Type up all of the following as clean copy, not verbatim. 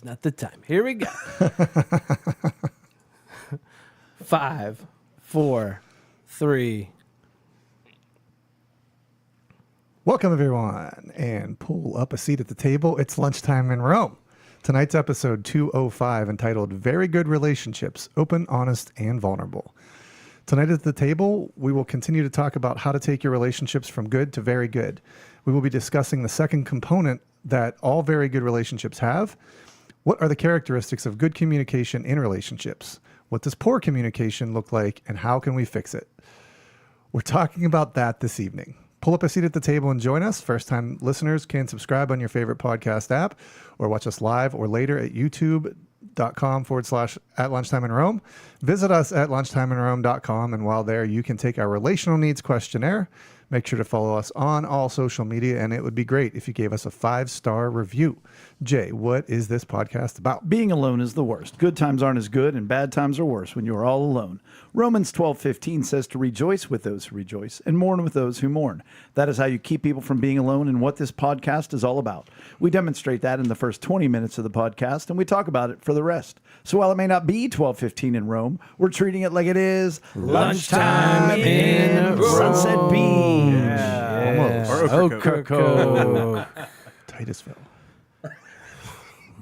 Not the time. Here we go. 5, 4, 3. Welcome, everyone, and pull up a seat at the table. It's Lunchtime in Rome. Tonight's episode 205, entitled Very Good Relationships, Open, Honest, and Vulnerable. Tonight at the table, we will continue to talk about how to take your relationships from good to very good. We will be discussing the second component that all very good relationships have. What are the characteristics of good communication in relationships? What does poor communication look like, and how can we fix it? We're talking about that this evening. Pull up a seat at the table and join us. First-time listeners can subscribe on your favorite podcast app or watch us live or later at youtube.com/@lunchtimeinrome. Visit us at lunchtimeinrome.com, and while there, you can take our relational needs questionnaire. Make sure to follow us on all social media, and it would be great if you gave us a 5-star review. Jay, what is this podcast about? Being alone is the worst. Good times aren't as good, and bad times are worse when you are all alone. Romans 12:15 says to rejoice with those who rejoice and mourn with those who mourn. That is how you keep people from being alone, and what this podcast is all about. We demonstrate that in the first 20 minutes of the podcast, and we talk about it for the rest. So while it may not be 12:15 in Rome, we're treating it like it is Lunchtime in Rome. Sunset Beach. Yeah. Almost. Or Okoko. Titusville.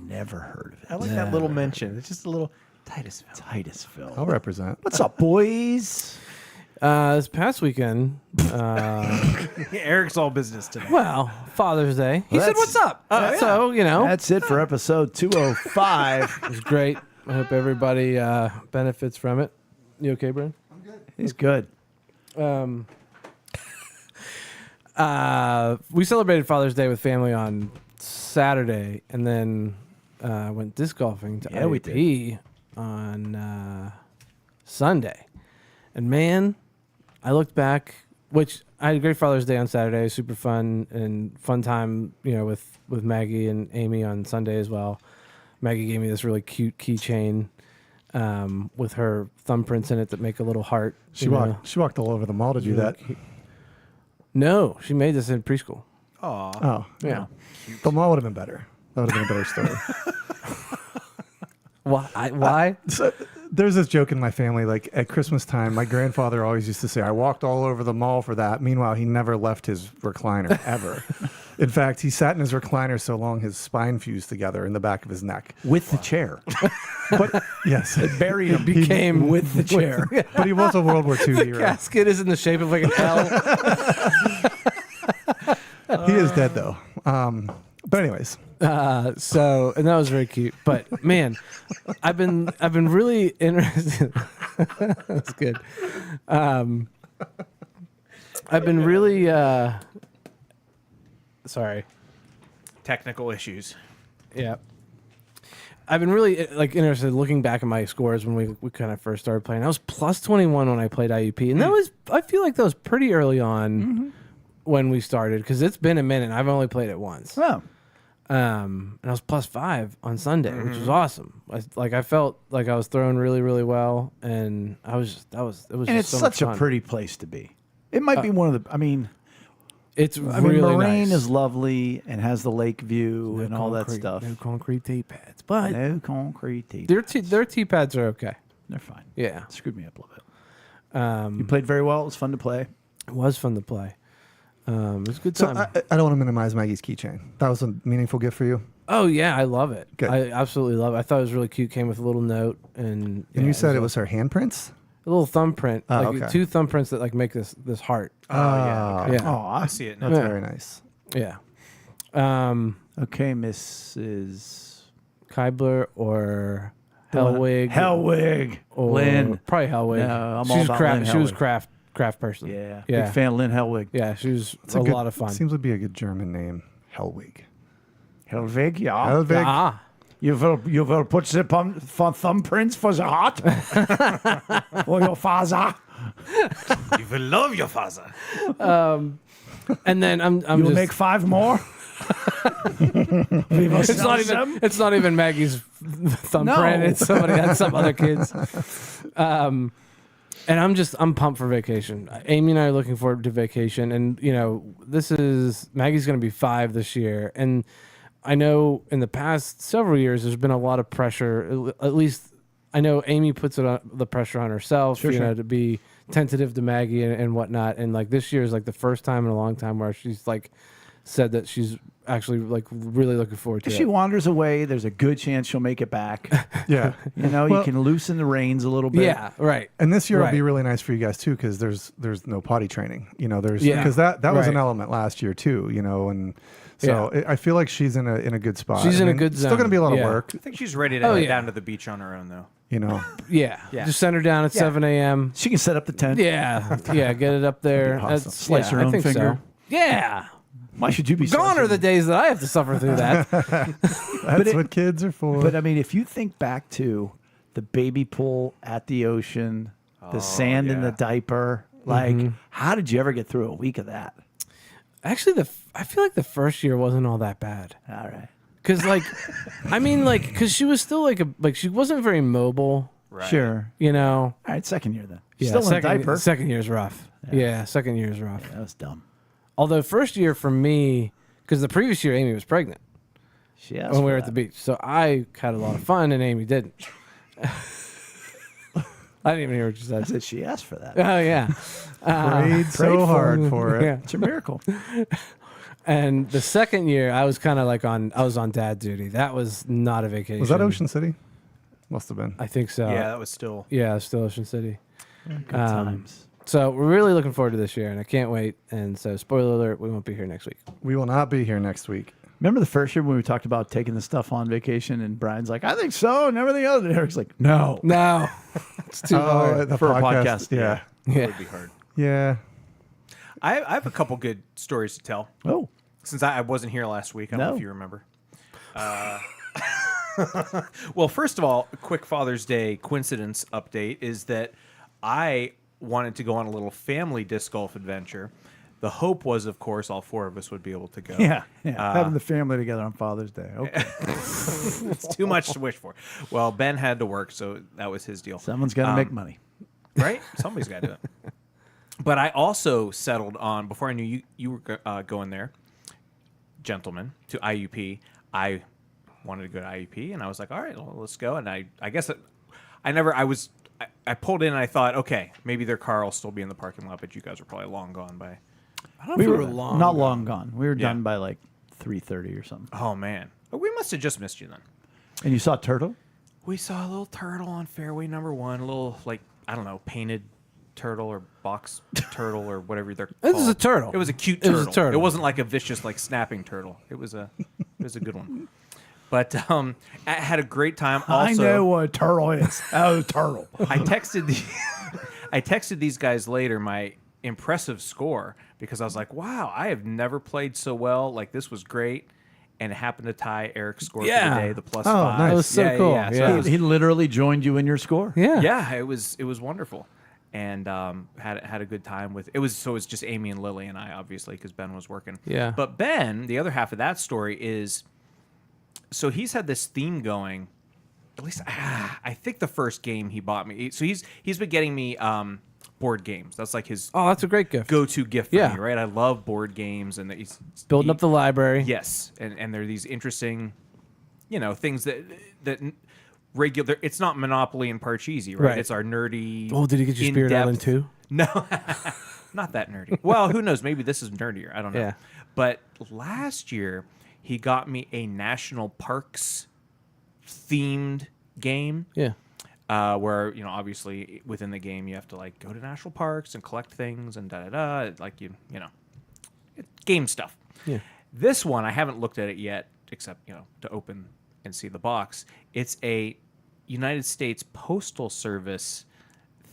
Never heard of it. I like that little mention. It's just a little Titusville. Titusville. I'll represent. What's up, boys? This past weekend, Eric's all business today. well, Father's Day. He said, that's- what's up? So, That's it for episode 205. it was great. I hope everybody benefits from it. You okay, Brian? He's good. We celebrated Father's Day with family on Saturday, and then went disc golfing to Yeah, we IUP on Sunday. And man, I looked back, which I had a great Father's Day on Saturday. It was super fun and fun time, with Maggie and Amy on Sunday as well. Maggie gave me this really cute keychain with her thumbprints in it that make a little heart. She walked all over the mall to do that. No, she made this in preschool. Oh, Yeah. the mall would have been better. That would have been a better story. Why? So, there's this joke in my family, like at Christmas time, my grandfather always used to say, I walked all over the mall for that. Meanwhile, he never left his recliner, ever. In fact, he sat in his recliner so long his spine fused together in the back of his neck. With the chair. But yes, Buried him. Became with the chair. but he was a World War II hero. Casket is in the shape of like an L. He is dead though. But anyways, So, and that was very cute. But man, I've been really interested. That's good. I've been really sorry. Technical issues. Yeah. I've been really interested looking back at my scores when we kind of first started playing. I was plus 21 when I played IUP, and I feel like that was pretty early on when we started, because it's been a minute. And I've only played it once. Oh. And I was plus 5 on Sunday, which was awesome. I felt like I was throwing really, really well, and it was And just it's so such much a fun. pretty place to be. It might be one of the, It's really Moraine nice. is lovely and has the lake view and all that concrete- stuff. No concrete tee pads, but No concrete teeth. their tee pads are okay. They're fine. Yeah, Screwed me up a little bit. You played very well. It was fun to play. it was fun to play. It was a good so time. I don't want to minimize Maggie's keychain. That was a meaningful gift for you. Oh yeah, I love it. Good. I absolutely love it. I thought it was really cute. Came with a little note, and And you said it was her handprints? a little thumbprint, Oh, like okay. 2 thumbprints that make this heart. Oh, yeah. Okay. Yeah, Oh, I see it now. That's Yeah. very nice. yeah. okay, Mrs. Kybler or Hellwig. Hellwig. Or Lynn. Probably Hellwig. No, I'm she all was about craft. Lynn She was Hellwig. craft person. Yeah. Yeah. Big fan of Lynn Hellwig. Yeah, she was It's a good- lot of fun. Seems to be a good German name. Hellwig. Hellwig, yeah. Hellwig. Ah, You will put the thumbprints for the heart for your father. You will love your father. and then I'm You will just, make 5 more. We will it's sell not them. even. It's not even Maggie's thumbprint. No. It's somebody. That's some other kids. And I'm pumped for vacation. Amy and I are looking forward to vacation, and Maggie's going to be 5 this year, and I know in the past several years, there's been a lot of pressure. At least I know Amy puts the pressure on herself, know, to be tentative to Maggie and whatnot. And like this year is like the first time in a long time where she's like said that she's actually like really looking forward to If it. she wanders away, there's a good chance she'll make it back. Yeah. You know, Well- you can loosen the reins a little bit. Yeah, right. And this year will Right. be really nice for you guys too, because there's no potty training. You know, there's Yeah. because that was an Right. element last year too. You know, and so I feel like she's in a good spot. She's I in a mean, good it's still going to zone. be a lot of Yeah. work. I think she's ready to Oh, head yeah. down to the beach on her own, though. You know, Yeah. Yeah. Just send her down at 7 a.m. She can set up the tent. Yeah. Yeah. Get it up there. That'd be awesome. That's- Slice her I own think finger. So. Yeah. Why should you be Gone slicing are the it? days that I have to suffer through that. that's what kids are for. But I mean, if you think back to the baby pool at the ocean, the sand in the yeah. diaper, like, how did you ever get through a week of that? Actually, I feel like the first year wasn't all that bad. All right. Cause like, I mean, like, cause she was still like she wasn't very mobile. Right. Sure. You know. All right, second year then. Yeah. Still in a second, diaper. Second year's rough. Yeah. Second year's rough. That was dumb. Although first year for me, because the previous year Amy was pregnant She asked when we for were at the that. beach, so I had a lot of fun and Amy didn't. I didn't even hear what you I said. said she asked for that. Oh yeah. prayed so hard for it. Yeah. It's a miracle. And the second year, I was kind of like I was on dad duty. That was not a vacation. Was that Ocean City? Must have been. I think so. Yeah, that was still. Yeah, it's still Ocean City. Good times. So we're really looking forward to this year, and I can't wait. And so, spoiler alert, we won't be here next week. We will not be here next week. Remember the first year when we talked about taking the stuff on vacation and Brian's like, I think so, and everything else. And Eric's like, no. No, it's too hard. the For a podcast, Yeah. It Yeah. would be hard. Yeah. I have a couple good stories to tell. Oh, Since I wasn't here last week, I don't know No. if you remember. Well, first of all, a quick Father's Day coincidence update is that I wanted to go on a little family disc golf adventure. The hope was, of course, all four of us would be able to go. yeah. Having the family together on Father's Day. Okay. It's too much to wish for. Well, Ben had to work, so that was his deal. Someone's got to make money. Right? Somebody's got to do it. But I also settled on, before I knew you were going there, gentlemen, to IUP. I wanted to go to IUP, and I was like, all right, well, let's go. And I guess I pulled in and I thought, okay, maybe their car will still be in the parking lot, but you guys are probably long gone by. I don't know We if were long. not long gone. We were Yeah. done by like 3:30 or something. Oh, man. But we must have just missed you then. And you saw turtle? We saw a little turtle on fairway number one, a little, like, I don't know, painted turtle or box turtle or whatever they're called. This is a turtle. It was a cute It turtle. was a turtle. It wasn't like a vicious, like, snapping turtle. It was a good one. But I had a great time. Also, I know what a turtle is. Oh, turtle. I texted these guys later my impressive score because I was like, wow, I have never played so well. Like, this was great. And it happened to tie Eric's score for Yeah. the day, the plus Oh, 5. nice. That was so cool. So Yeah. it was- He literally joined you in your score. Yeah. yeah, it was wonderful, and had a good time with it. Was just Amy and Lily and I, obviously, because Ben was working. Yeah. But Ben, the other half of that story is, so he's had this theme going. At least I think the first game he bought me. So he's been getting me board games. That's like his Oh, that's a great gift. go-to gift for Yeah. me, right? I love board games, and he's Building up the library. Yes, and there are these interesting, things that regular. It's not Monopoly and Parcheesi, right? Right. It's our nerdy. Oh, did he get you Spirit in-depth- Island too? No, not that nerdy. Well, who knows? Maybe this is nerdier. I don't know. Yeah. But last year he got me a national parks themed game. Yeah. Where obviously within the game you have to like go to national parks and collect things and like game stuff. Yeah. This one I haven't looked at it yet, except to open and see the box. It's a United States Postal Service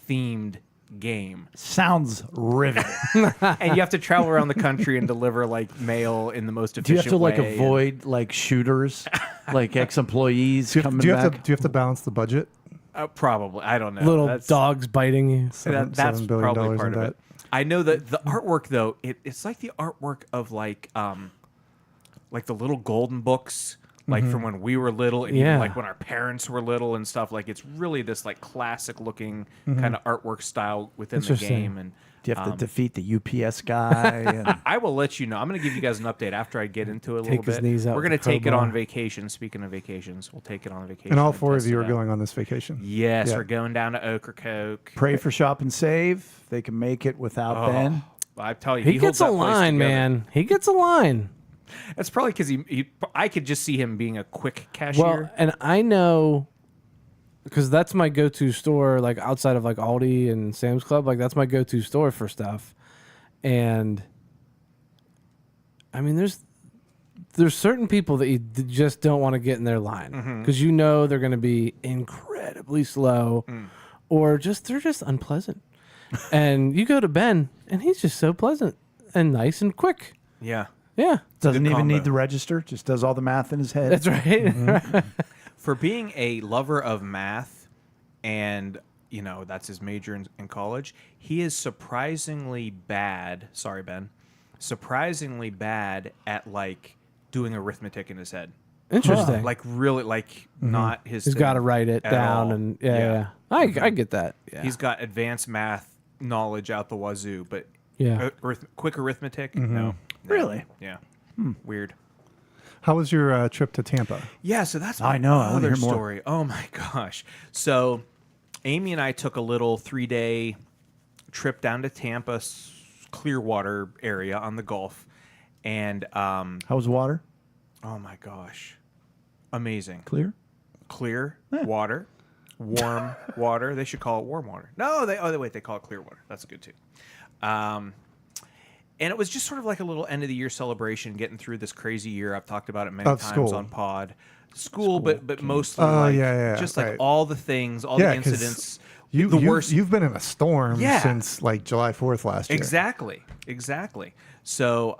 themed game, Sounds riveting. and you have to travel around the country and deliver like mail in the most Do you efficient have to like way. avoid like shooters, like ex-employees Do you, coming do you back? have to balance the budget? Probably, I don't know. Little That's- dogs biting you. $7 that's billion probably part in of debt. it. I know that the artwork though, it's like the artwork of like the little golden books, like from when we were little, and Yeah. even like when our parents were little and stuff. Like it's really this like classic looking kind of artwork style within the Interesting. game, and Do you have to defeat the UPS guy? And... I will let you know. I'm going to give you guys an update after I get into it a little Take his bit. knees out We're with going to the take it crowbar. on vacation. Speaking of vacations, we'll take it on vacation. And all four of test you it are out. going on this vacation. Yes, Yeah. we're going down to Ocracoke. Pray for Shop and Save. They can make it without Ben. I tell you, He holds gets a that place line, together. man. He gets a line. That's probably because I could just see him being a quick cashier. Well, and I know because that's my go-to store, like outside of like Aldi and Sam's Club. Like that's my go-to store for stuff. And I mean, there's certain people that you just don't want to get in their line because you know they're going to be incredibly slow, or they're just unpleasant. And you go to Ben, and he's just so pleasant and nice and quick. yeah. Yeah, Doesn't even combo. need to register. Just does all the math in his head. that's right. For being a lover of math, and that's his major in college, he is surprisingly bad. Sorry, Ben. Surprisingly bad at like doing arithmetic in his head. Interesting. Like really, like not his. He's thing got to write it at down, all. and yeah. I get that. Yeah, He's got advanced math knowledge out the wazoo, but yeah. quick arithmetic, no. Really? Yeah. Weird. How was your trip to Tampa? Yeah, so that's I know, I wanna another hear more. story. Oh my gosh. So Amy and I took a little 3-day trip down to Tampa, Clearwater area on the Gulf, and How was water? oh my gosh, amazing. Clear? Clear water, warm water. They should call it warm water. No, they call it clear water. That's good too. And it was just sort of like a little end of the year celebration, getting through this crazy year. I've talked about it many Of times school. on pod. School, but mostly Oh, like yeah, just right. like all the things, all the 'cause incidents. You, the you, worst. You've been in a storm Yeah. since like July 4th last year. Exactly. So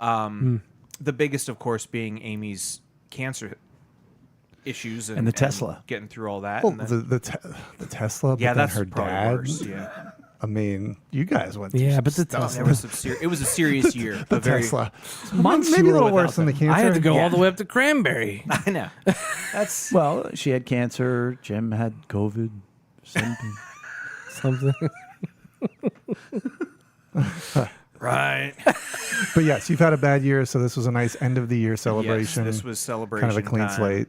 the biggest, of course, being Amy's cancer issues And the Tesla. getting through all that. Well, and then, the Tesla, but yeah, then that's her probably dad. worse. Yeah. I mean, you guys went through Yeah, some but the stuff. Tesla. There was some it was a serious year. The a very, Tesla. Months Maybe you a were little worse without than the them. cancer. I had to go Yeah. all the way up to Cranberry. I know. That's Well, she had cancer. Jim had COVID. Something. Something. right. But yes, you've had a bad year, so this was a nice end of the year celebration. Yes, this was celebration. kind of a clean time. slate.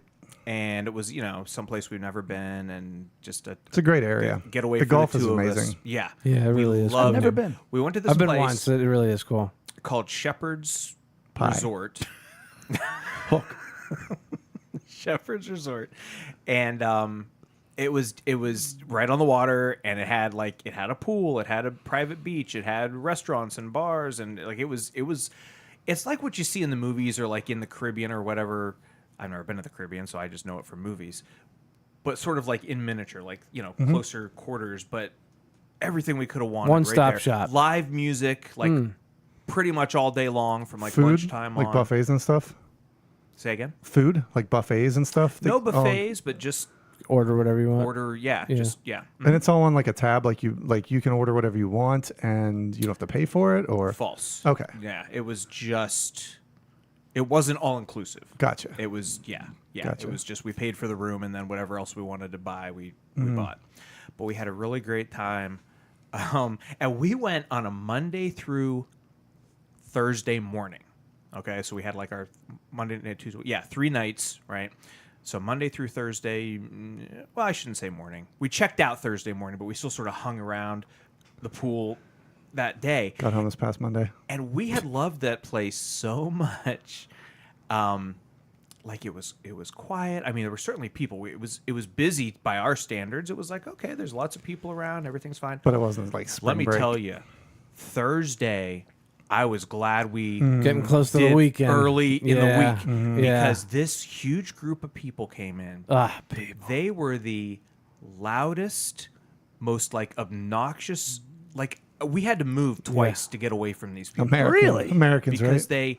And it was, someplace we've never been, and just It's a great area. get away. The for golf the is two of us. amazing. Yeah, Yeah, it we really is. loved I've never it. been. We went to this I've been place once. It really is cool. called Shepherd's Pie. Resort. Hook. Shepherd's Resort, and it was right on the water, and it had a pool, it had a private beach, it had restaurants and bars, and it's like what you see in the movies or like in the Caribbean or whatever. I've never been to the Caribbean, so I just know it from movies. But sort of like in miniature, like closer quarters, but everything we could have wanted. One-stop right there. shop. Live music, like pretty much all day long from like Food, lunchtime like on. buffets and stuff. Say again. Food, like buffets and stuff. No Oh, buffets, but just Order whatever you want. order. Yeah. Yeah. and it's all on like a tab. Like you can order whatever you want, and you don't have to pay for it. Or False. Okay. Yeah, it was just. It wasn't all inclusive. Gotcha. It was Gotcha. It was just we paid for the room and then whatever else we wanted to buy we Mm-hmm. bought. But we had a really great time, and we went on a Monday through Thursday morning. Okay, so we had like our Monday, Tuesday, 3 nights, right? So Monday through Thursday. Well, I shouldn't say morning. We checked out Thursday morning, but we still sort of hung around the pool that day. Got home this past Monday. And we had loved that place so much. Like it was quiet. I mean, there were certainly people. It was busy by our standards. It was like, okay, there's lots of people around. Everything's fine. But it wasn't like spring Let me break. tell you, Thursday, I was glad we Getting close to the did weekend. early in the Yeah. week Yeah. because this huge group of people came in. People. They were the loudest, most like obnoxious. Like we had to move twice to get away from these people. Americans, Because right? they,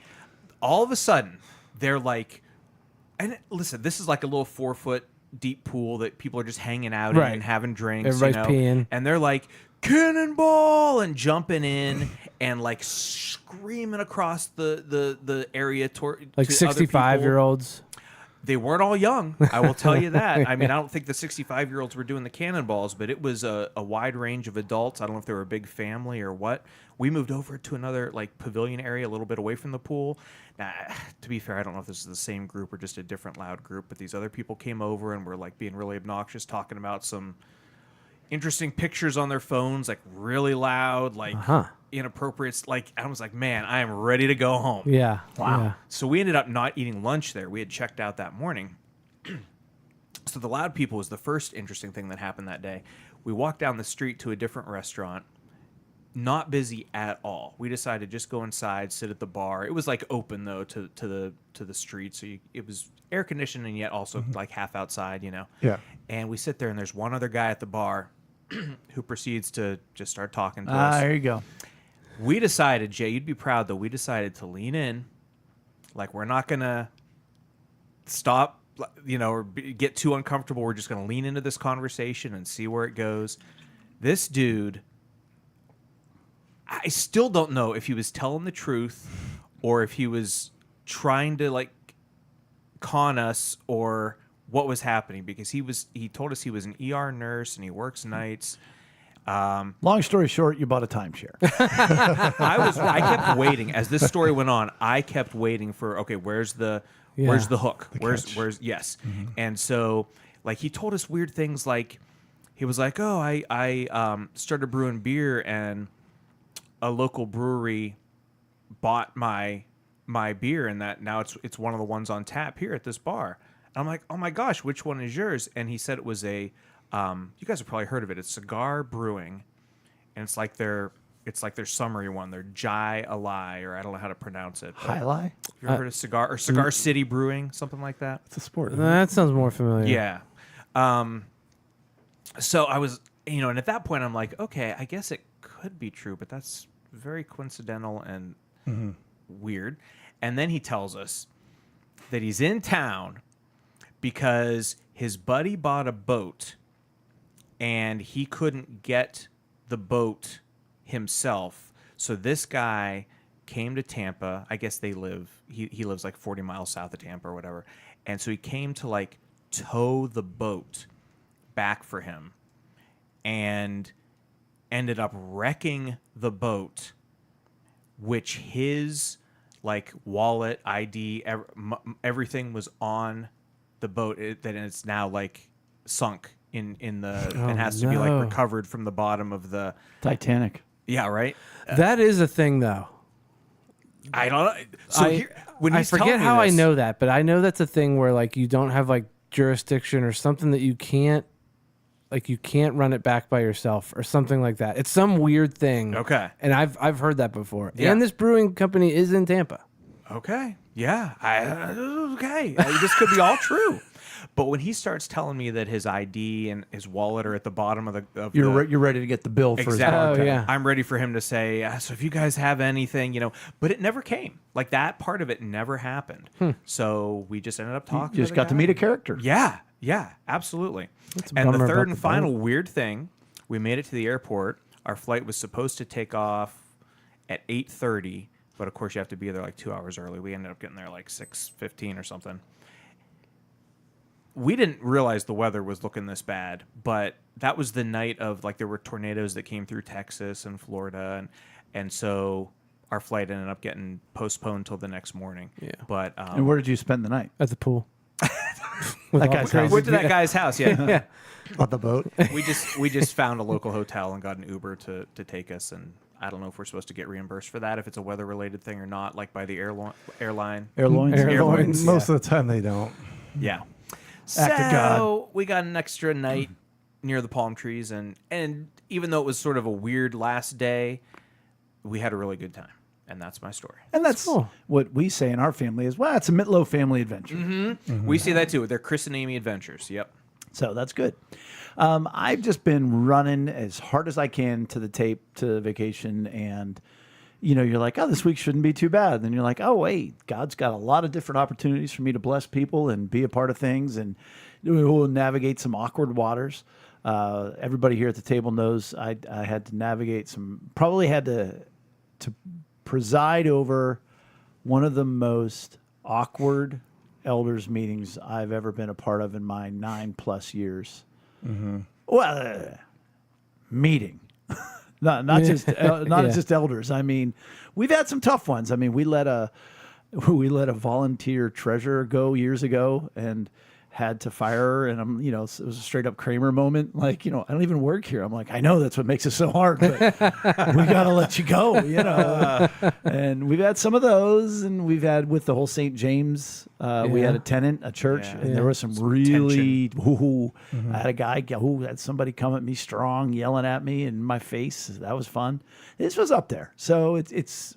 all of a sudden, they're like, and listen, this is like a little 4-foot deep pool that people are just hanging out in Right. and having drinks. Everybody's peeing. And they're like, cannonball, and jumping in and like screaming across the area toward Like to other people. 65-year-olds. They weren't all young, I will tell you that. I mean, I don't think the 65-year-olds were doing the cannonballs, but it was a wide range of adults. I don't know if they were a big family or what. We moved over to another like pavilion area a little bit away from the pool. Now, to be fair, I don't know if this is the same group or just a different loud group, but these other people came over and were like being really obnoxious, talking about some interesting pictures on their phones, like really loud, like inappropriate. Like I was like, man, I am ready to go home. Yeah. Wow. Yeah. So we ended up not eating lunch there. We had checked out that morning. So the loud people was the first interesting thing that happened that day. We walked down the street to a different restaurant. Not busy at all. We decided to just go inside, sit at the bar. It was like open though to the street, so it was air conditioned and yet also like half outside, you know. Yeah. And we sit there and there's one other guy at the bar who proceeds to just start talking to us. There you go. We decided, Jay, you'd be proud though. We decided to lean in, like we're not gonna stop, you know, or get too uncomfortable. We're just gonna lean into this conversation and see where it goes. This dude, I still don't know if he was telling the truth or if he was trying to like con us or what was happening, because he told us he was an ER nurse and he works nights. Long story short, you bought a timeshare. I kept waiting as this story went on. I kept waiting for, okay, where's the hook? Where's yes. And so like he told us weird things, like he was like, oh, I started brewing beer and a local brewery bought my beer, and that now it's one of the ones on tap here at this bar. And I'm like, oh my gosh, which one is yours? And he said it was a you guys have probably heard of it. It's Cigar Brewing, and it's like their summary one. They're Jai Alai, or I don't know how to pronounce it. Highlight? Have you ever heard of Cigar City Brewing, something like that? It's a sport. That sounds more familiar. Yeah. So I was, you know, and at that point I'm like, okay, I guess it could be true, but that's very coincidental and weird. And then he tells us that he's in town because his buddy bought a boat and he couldn't get the boat himself. So this guy came to Tampa. I guess he lives like 40 miles south of Tampa or whatever. And so he came to like tow the boat back for him and ended up wrecking the boat, which his like wallet, ID, everything was on the boat. That it's now like sunk in the and has to be like recovered from the bottom of the Titanic. Yeah, right. That is a thing, though. I don't know. So when I he's telling forget me how I this- know that, but I know that's a thing where like you don't have like jurisdiction or something that you can't run it back by yourself or something like that. It's some weird thing. Okay. And I've heard that before. Yeah. And this brewing company is in Tampa. Okay. Yeah. Okay. This could be all true. But when he starts telling me that his ID and his wallet are at the bottom of You're ready to get the bill for his Exactly. bar tab. Yeah. I'm ready for him to say, so if you guys have anything, you know, but it never came. Like that part of it never happened. So we just ended up talking. You just the got to guy. meet a character. Yeah. Yeah, absolutely. That's a And the bummer third about and the final boat. weird thing, we made it to the airport. Our flight was supposed to take off at 8:30, but of course you have to be there like 2 hours early. We ended up getting there like 6:15 or something. We didn't realize the weather was looking this bad, but that was the night of like there were tornadoes that came through Texas and Florida, and so our flight ended up getting postponed till the next morning. Yeah. But And where did you spend the night? At the pool. That guy's house. went to that guy's house. Yeah. On the boat. we just found a local hotel and got an Uber to take us, and I don't know if we're supposed to get reimbursed for that, if it's a weather related thing or not, like by the airline. Airloins? Airloins. Most of the time they don't. Yeah. Act of God. So we got an extra night near the palm trees, and even though it was sort of a weird last day, we had a really good time, and that's my story. And that's Cool. what we say in our family is, well, it's a Mitlow family adventure. We see that too. They're Chris and Amy adventures. Yep. So that's good. I've just been running as hard as I can to the tape to vacation, and you know, you're like, oh, this week shouldn't be too bad. Then you're like, oh, wait, God's got a lot of different opportunities for me to bless people and be a part of things, and we'll navigate some awkward waters. Everybody here at the table knows I had to navigate probably had to preside over one of the most awkward elders meetings I've ever been a part of in my 9+ years. Well, meeting, not just elders. I mean, we've had some tough ones. I mean, we let a volunteer treasurer go years ago and had to fire her, and it was a straight up Kramer moment. Like, I don't even work here. I'm like, I know that's what makes it so hard, but we got to let you go, And we've had some of those, and we've had with the whole St. James, we had a tenant, a church, and there was some really, I had a guy who had somebody come at me strong, yelling at me in my face. That was fun. This was up there. So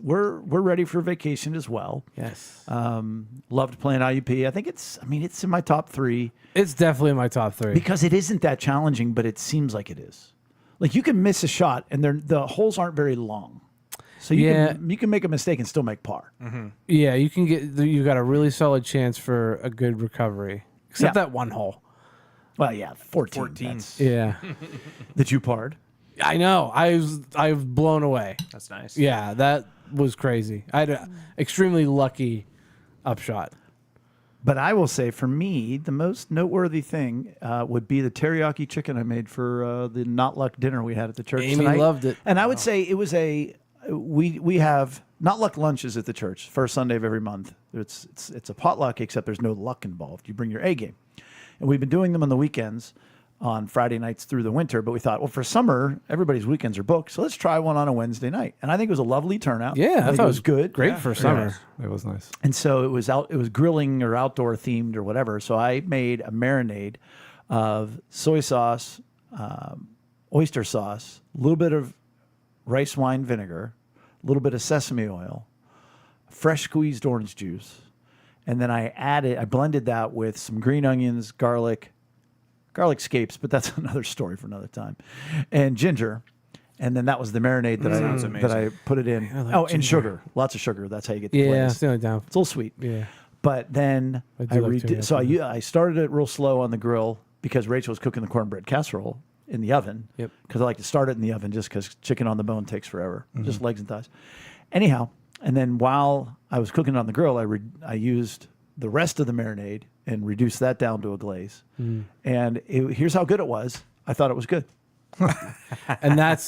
we're ready for vacation as well. Yes. Loved playing IUP. I think it's in my top 3. It's definitely in my top 3. Because it isn't that challenging, but it seems like it is. Like, you can miss a shot, and the holes aren't very long, so you can make a mistake and still make par. Yeah, you got a really solid chance for a good recovery, except that one hole. Well, yeah, 14. Yeah, That you parred. I know. I was blown away. That's nice. Yeah, that was crazy. I had an extremely lucky upshot. But I will say, for me, the most noteworthy thing would be the teriyaki chicken I made for the Not Luck dinner we had at the church Amy tonight. loved it. And I would say it was we have Not Luck lunches at the church, first Sunday of every month. It's a potluck, except there's no luck involved. You bring your A game. And we've been doing them on the weekends, on Friday nights through the winter. But we thought, well, for summer, everybody's weekends are booked, so let's try one on a Wednesday night. And I think it was a lovely turnout. Yeah, I thought it was good. Great for summer. It was nice. And so it was grilling or outdoor themed or whatever. So I made a marinade of soy sauce, oyster sauce, a little bit of rice wine vinegar, a little bit of sesame oil, fresh squeezed orange juice. And then I blended that with some green onions, garlic scapes, but that's another story for another time, and ginger. And then that was the marinade that I put it in. I like and ginger. sugar. Lots of sugar. That's how you get the Yeah, glaze. it's the only down. It's a little sweet. Yeah. But then I do like teriyaki. I started it real slow on the grill because Rachel was cooking the cornbread casserole in the oven. Yep. Because I like to start it in the oven just because chicken on the bone takes forever. Just legs and thighs. Anyhow, and then while I was cooking it on the grill, I used the rest of the marinade and reduced that down to a glaze. And here's how good it was. I thought it was good. And that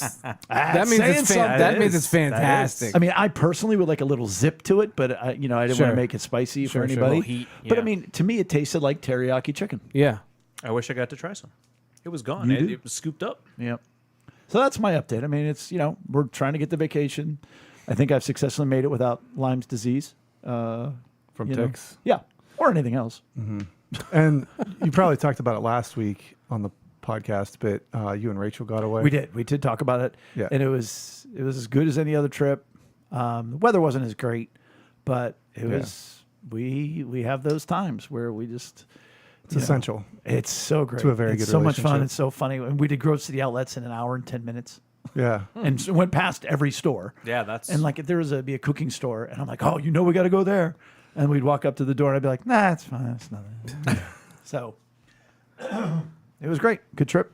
means it's fantastic. I mean, I personally would like a little zip to it, but I didn't want to make it spicy for anybody. Little heat, But I yeah. mean, to me, it tasted like teriyaki chicken. Yeah. I wish I got to try some. It was gone. It was scooped up. Yep. So that's my update. I mean, it's, we're trying to get the vacation. I think I've successfully made it without Lyme's disease. From ticks. Yeah. Or anything else. And you probably talked about it last week on the podcast, but you and Rachel got away. We did. We did talk about it. Yeah. And it was as good as any other trip. The weather wasn't as great, but it was, we have those times where we just, It's essential. It's so great. To a very it's good so much fun. relationship. It's so funny. And we did Grove City Outlets in an hour and 10 minutes. Yeah. And so went past every store. Yeah, that's And like if there was be a cooking store, and I'm like, oh, we got to go there. And we'd walk up to the door, and I'd be like, nah, it's fine. It's nothing. So it was great. Good trip.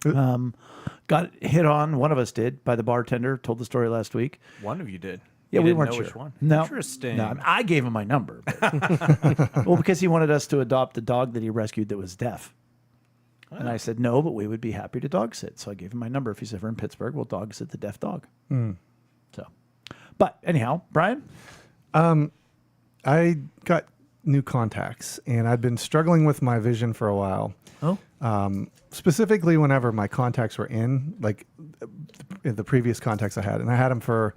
Got hit on, one of us did, by the bartender. Told the story last week. one of you did. Yeah, You we didn't weren't know sure. which one. No. Interesting. No, I gave him my number. But well, because he wanted us to adopt a dog that he rescued that was deaf. And I said, no, but we would be happy to dog sit. So I gave him my number. If he's ever in Pittsburgh, we'll dog sit the deaf dog. So, but anyhow, Brian? I got new contacts, and I'd been struggling with my vision for a while. Oh. Specifically whenever my contacts were in, like the previous contacts I had, and I had them for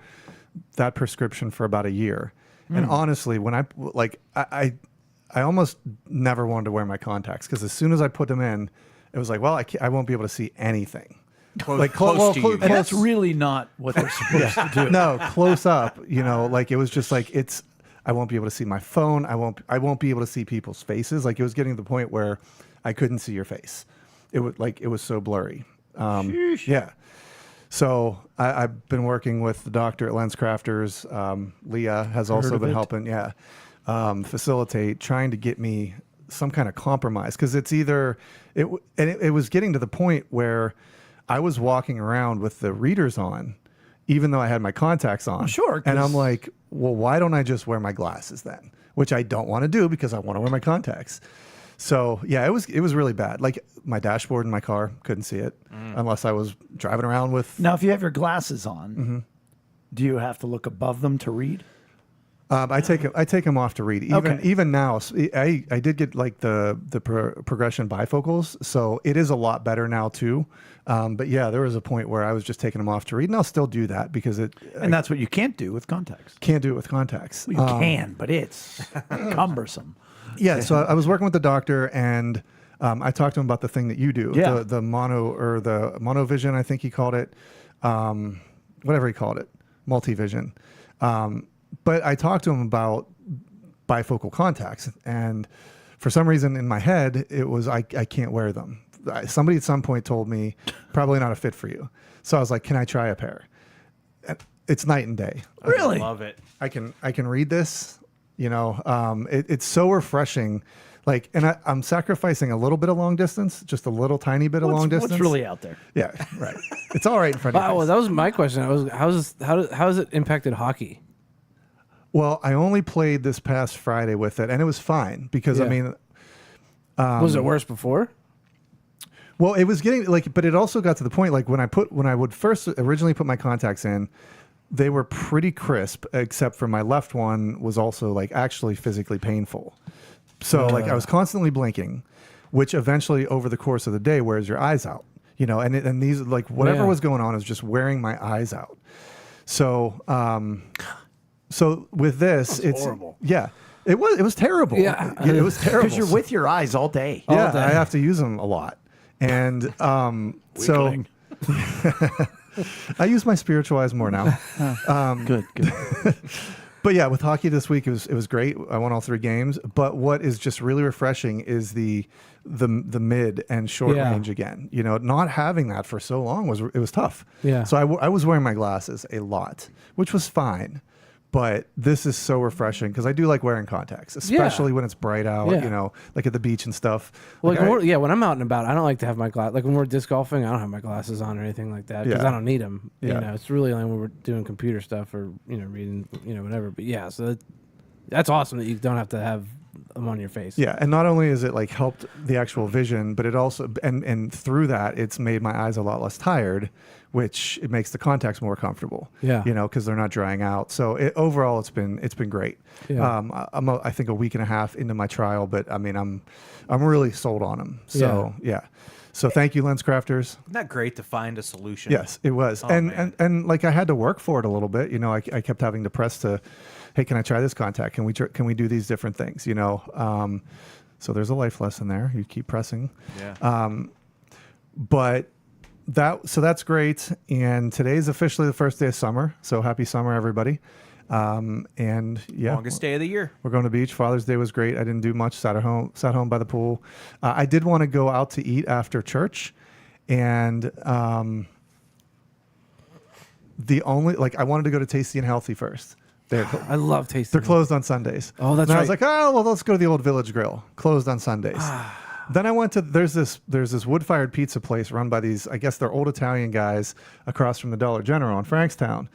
that prescription for about a year. And honestly, when I almost never wanted to wear my contacts, because as soon as I put them in, it was like, well, I won't be able to see anything. Close to you. And that's really not what they're supposed to do. No, close up, like it was just like I won't be able to see my phone. I won't be able to see people's faces. Like it was getting to the point where I couldn't see your face. It was so blurry. Yeah. So I've been working with the doctor at Lens Crafters. Leah has also been helping. Yeah. Facilitate, trying to get me some kind of compromise, because it's either it was getting to the point where I was walking around with the readers on, even though I had my contacts on. Sure. And I'm like, well, why don't I just wear my glasses then? which I don't want to do because I want to wear my contacts. So yeah, it was really bad. Like my dashboard in my car, couldn't see it unless I was driving around with. Now, if you have your glasses on, do you have to look above them to read? I take them off to read. Even now, I did get like the progression bifocals, so it is a lot better now too. But yeah, there was a point where I was just taking them off to read, and I'll still do that because That's what you can't do with contacts. Can't do it with contacts. Well, you can, but it's cumbersome. Yeah, so I was working with the doctor, and I talked to him about the thing that you do, the monovision, I think he called it, whatever he called it, multivision. But I talked to him about bifocal contacts, and for some reason in my head, it was I can't wear them. Somebody at some point told me probably not a fit for you. So I was like, can I try a pair? It's night and day. Really? I love it. I can read this. It's so refreshing. Like, and I'm sacrificing a little bit of long distance, just a little tiny bit of long distance. What's really out there? Yeah, right. It's all right in front of you. Well, that was my question. How has it impacted hockey? Well, I only played this past Friday with it, and it was fine because I mean, was it worse before? well, it was getting like, but it also got to the point like when I would first originally put my contacts in, they were pretty crisp, except for my left one was also like actually physically painful. So like I was constantly blinking, which eventually over the course of the day wears your eyes out, and these like whatever was going on is just wearing my eyes out. So, so with this, it's horrible. Yeah, it was terrible. Yeah. It was terrible. Because you're with your eyes all day. Yeah, I have to use them a lot. And so I use my spiritual eyes more now. Good. But yeah, with hockey this week, it was great. I won all 3 games. But what is just really refreshing is the mid and short range again. Not having that for so long was tough. Yeah. So I was wearing my glasses a lot, which was fine. But this is so refreshing because I do like wearing contacts, especially when it's bright out, like at the beach and stuff. Well, Like when I'm out and about, I don't like to have my glass. Like when we're disc golfing, I don't have my glasses on or anything like that because I don't need them. Yeah. It's really only when we're doing computer stuff or reading, whatever. But yeah, so that's awesome that you don't have to have them on your face. Yeah, and not only has it like helped the actual vision, but it also and through that it's made my eyes a lot less tired, which it makes the contacts more comfortable. Yeah, because they're not drying out. So overall, it's been great. Yeah. I think a week and a half into my trial, but I mean I'm really sold on them. So yeah. So thank you, Lens Crafters. Isn't that great to find a solution? Yes, it was. And like I had to work for it a little bit. I kept having to press to, hey, can I try this contact? Can we do these different things? So there's a life lesson there. You keep pressing. Yeah. But that's great. And today's officially the first day of summer. So happy summer, everybody. And yeah, Longest day of the year. we're going to the beach. Father's Day was great. I didn't do much. Sat home by the pool. I did want to go out to eat after church, and the only I wanted to go to Tasty and Healthy first. I love tasting. They're closed on Sundays. Oh, that's and right. I was like, oh well, let's go to the old Village Grill. Closed on Sundays. Then I went to there's this wood-fired pizza place run by these, I guess they're old Italian guys across from the Dollar General in Frankstown.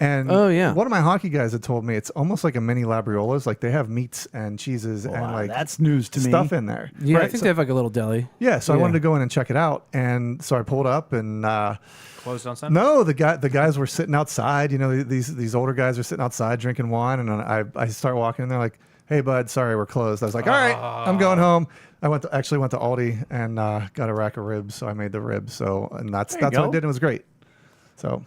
And one of my hockey guys had told me it's almost like a mini Labriola's. Like they have meats and cheeses and like that's news to me. stuff in there. Yeah, Right, I think so- they have like a little deli. Yeah, so I wanted to go in and check it out, and so I pulled up and Closed on Sunday. no, the guys were sitting outside. These older guys are sitting outside drinking wine, and I start walking, and they're like, "Hey, bud, sorry, we're closed." I was like, "All right, I'm going home." I went to Aldi and got a rack of ribs, so I made the ribs. So and that's what I go. did. And it was great. So.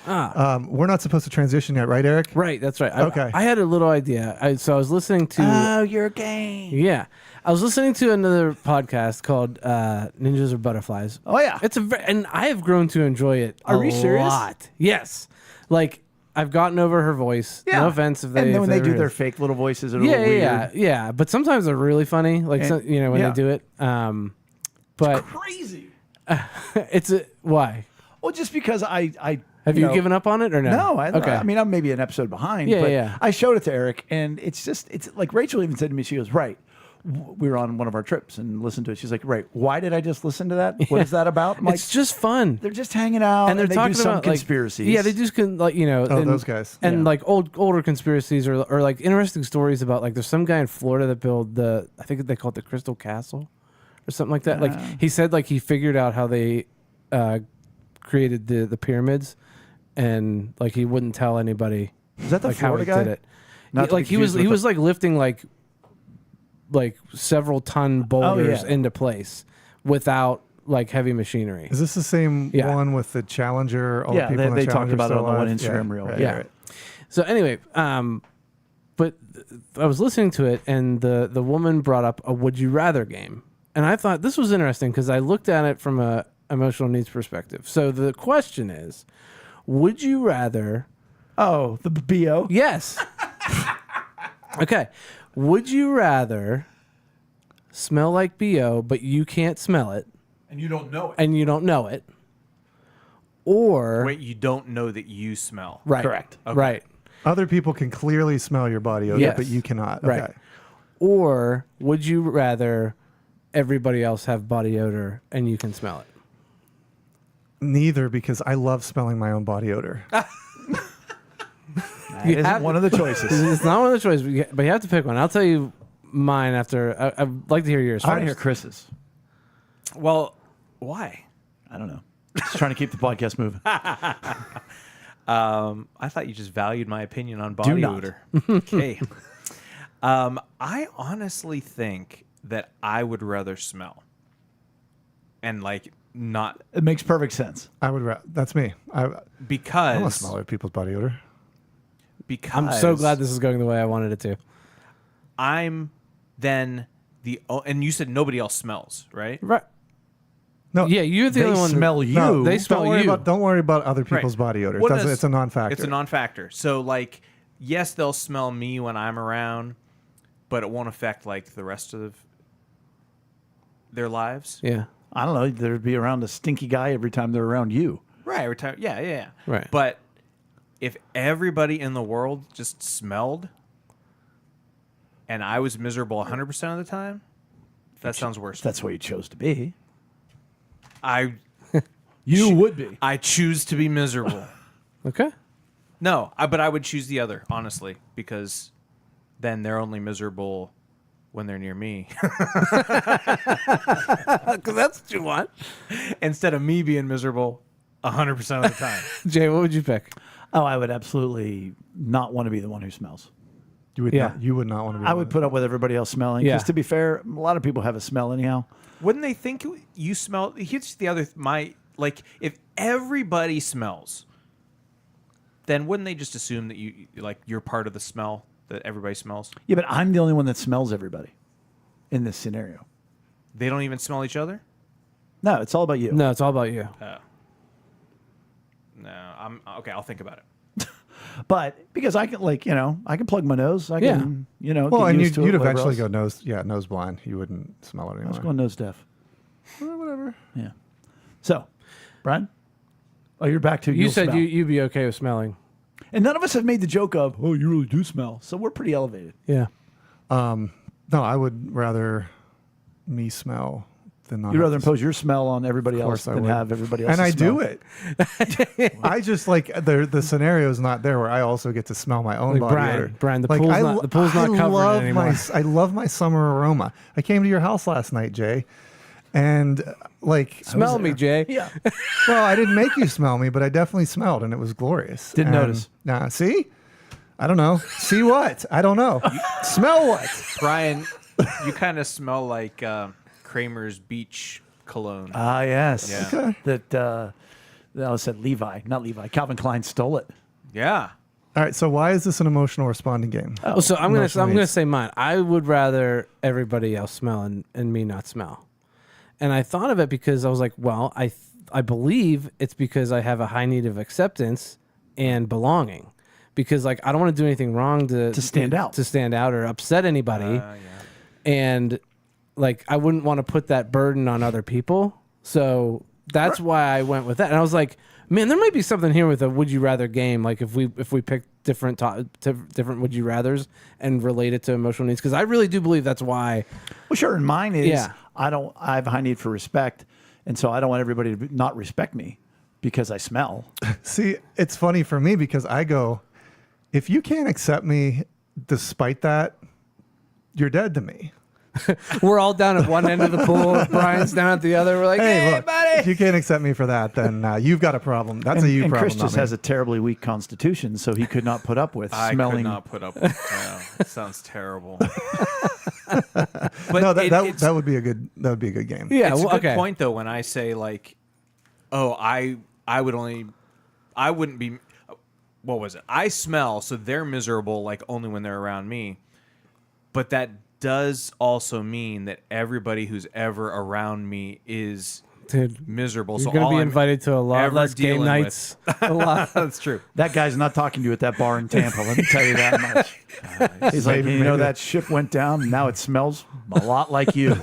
We're not supposed to transition yet, right, Eric? Right, that's right. Okay. I had a little idea. So I was listening to. Oh, you're gay. Yeah, I was listening to another podcast called Ninjas or Butterflies. Oh yeah. It's and I have grown to enjoy it. Are you serious? Lot. Yes, like I've gotten over her voice. Yeah. No offense if they. And then when if they do ever their is. fake little voices, it's a little weird. yeah. But sometimes they're really funny. Like And- when yeah. they do it. But Crazy. it's why. Well, just because I Have you given up on it or no? No, Okay. I mean, I'm maybe an episode behind. Yeah, but yeah. I showed it to Eric, and it's like Rachel even said to me, she goes, right, we were on one of our trips and listened to it. She's like, right, why did I just listen to that? What is that about? I'm like, It's just fun. they're just hanging out and they're they talking do some about conspiracies. Like, they just like those guys. and Yeah. like older conspiracies or like interesting stories about like there's some guy in Florida that built I think they call it the Crystal Castle or something like that. Like he said like he figured out how they created the pyramids and like he wouldn't tell anybody Is that the like how Florida he guy? did it. Not to Like be he was confused with like lifting like several ton boulders yeah. into place without like heavy machinery. Is this the same Yeah. one with the Challenger? All Yeah, the people in the they talked Challenger about it still on the one alive? Instagram reel. Right, Yeah. right. So anyway, but I was listening to it, and the woman brought up a "Would you rather" game, and I thought this was interesting because I looked at it from a emotional needs perspective. So the question is, would you rather? Oh, the BO. Yes. Okay. Would you rather smell like BO, but you can't smell it, And you don't know it. and you don't know it, or Wait, you don't know that you smell. right, Correct. Okay. right. Other people can clearly smell your body odor, Yes. but you cannot. Right. Okay. Or would you rather everybody else have body odor and you can smell it? Neither, because I love smelling my own body odor. That You isn't have- one of the choices. It's not one of the choices, but you have to pick one. I'll tell you mine after. I'd like to hear yours I want to hear first. Chris's. Well, why? I don't know. Just trying to keep the podcast moving. I thought you just valued my opinion on body not. odor. Okay. I honestly think that I would rather smell, and like not It makes perfect sense. I would. That's me. I want to because smell other people's body odor. because I'm so glad this is going the way I wanted it to. I'm then and you said nobody else smells, right? Right. No. Yeah, you're the They only one. smell you. No, They smell don't worry you. Don't worry about other people's body odor. What It's does- a non-factor. It's a non-factor. So like, yes, they'll smell me when I'm around, but it won't affect like the rest of their lives. Yeah. I don't know. There'd be around a stinky guy every time they're around you. Right. Every time. Yeah. Right. But if everybody in the world just smelled, and I was miserable 100% of the time, that sounds worse. That's what you chose to be. You would be. I choose to be miserable. Okay. No, but I would choose the other, honestly, because then they're only miserable when they're near me. Because that's what you want. Instead of me being miserable 100% of the time. Jay, what would you pick? Oh, I would absolutely not want to be the one who smells. You would Yeah. not. You would not want to be. I one would of put up with everybody else smelling. Yeah. Because to be fair, a lot of people have a smell anyhow. Wouldn't they think you smell? Here's the other, like, if everybody smells, then wouldn't they just assume that you're part of the smell, that everybody smells? Yeah, but I'm the only one that smells everybody in this scenario. They don't even smell each other? No, it's all about you. No, it's all about you. No, okay, I'll think about it. But because I can, I can plug my nose. I Yeah. can, Well, get and used to you'd it, whatever eventually else. go nose blind. You wouldn't smell it I anymore. was going nose deaf. Whatever. Yeah. So, Brian? Oh, you're back to You you'll said smell. you'd be okay with smelling. And none of us have made the joke of, oh, you really do smell. So we're pretty elevated. Yeah. No, I would rather me smell than not. You'd have rather to impose your smell on everybody else course I than would. have everybody else and I smell. do it. I just like the scenario is not there where I also get to smell my own Like body Brian, odor. Brian, the Like, pool's I not- lo- the pool's not I covering it love anymore. I love my summer aroma. I came to your house last night, Jay, and Smell me, Jay. Yeah. well, I didn't make you smell me, but I definitely smelled, and it was glorious. Didn't And- notice. Nah, see, I don't know. See what? I don't know. Smell what? Brian, you kind of smell like Kramer's Beach cologne. Ah, yes. Yeah. Okay. That I said Levi, not Levi. Calvin Klein stole it. Yeah. All right. So why is this an emotional responding game? Well, so I'm Emotional gonna needs. say mine. I would rather everybody else smell and me not smell. And I thought of it because I was like, well, I believe it's because I have a high need of acceptance and belonging. Because like I don't want to do anything wrong to stand out. or upset anybody. And like I wouldn't want to put that burden on other people. So that's why I went with that. And I was like, man, there might be something here with a would you rather game. Like if we pick different would you rathers and relate it to emotional needs, because I really do believe that's why Well, sure. And mine is Yeah. I have a high need for respect. And so I don't want everybody to not respect me because I smell. See, it's funny for me because I go, if you can't accept me despite that, you're dead to me. We're all down at one end of the pool. Brian's down at the other. We're like, hey, Look, buddy. if you can't accept me for that, then you've got a problem. That's a you And problem. Chris just has a terribly weak constitution, so he could not put up with I smelling. could not put up with it sounds terrible. But no, it's- that would be a good game. Yeah, it's well, a good okay. point though when I say like, oh, I wouldn't be. What was it? I smell, so they're miserable like only when they're around me. But that does also mean that everybody who's ever around me is Dude, miserable. you're So going all to be I'm invited to a lot ever less game dealing with- nights. A lot. That's true. That guy's not talking to you at that bar in Tampa. Let me tell you that much. He's like, you know, that ship went down. And now it smells a lot like you.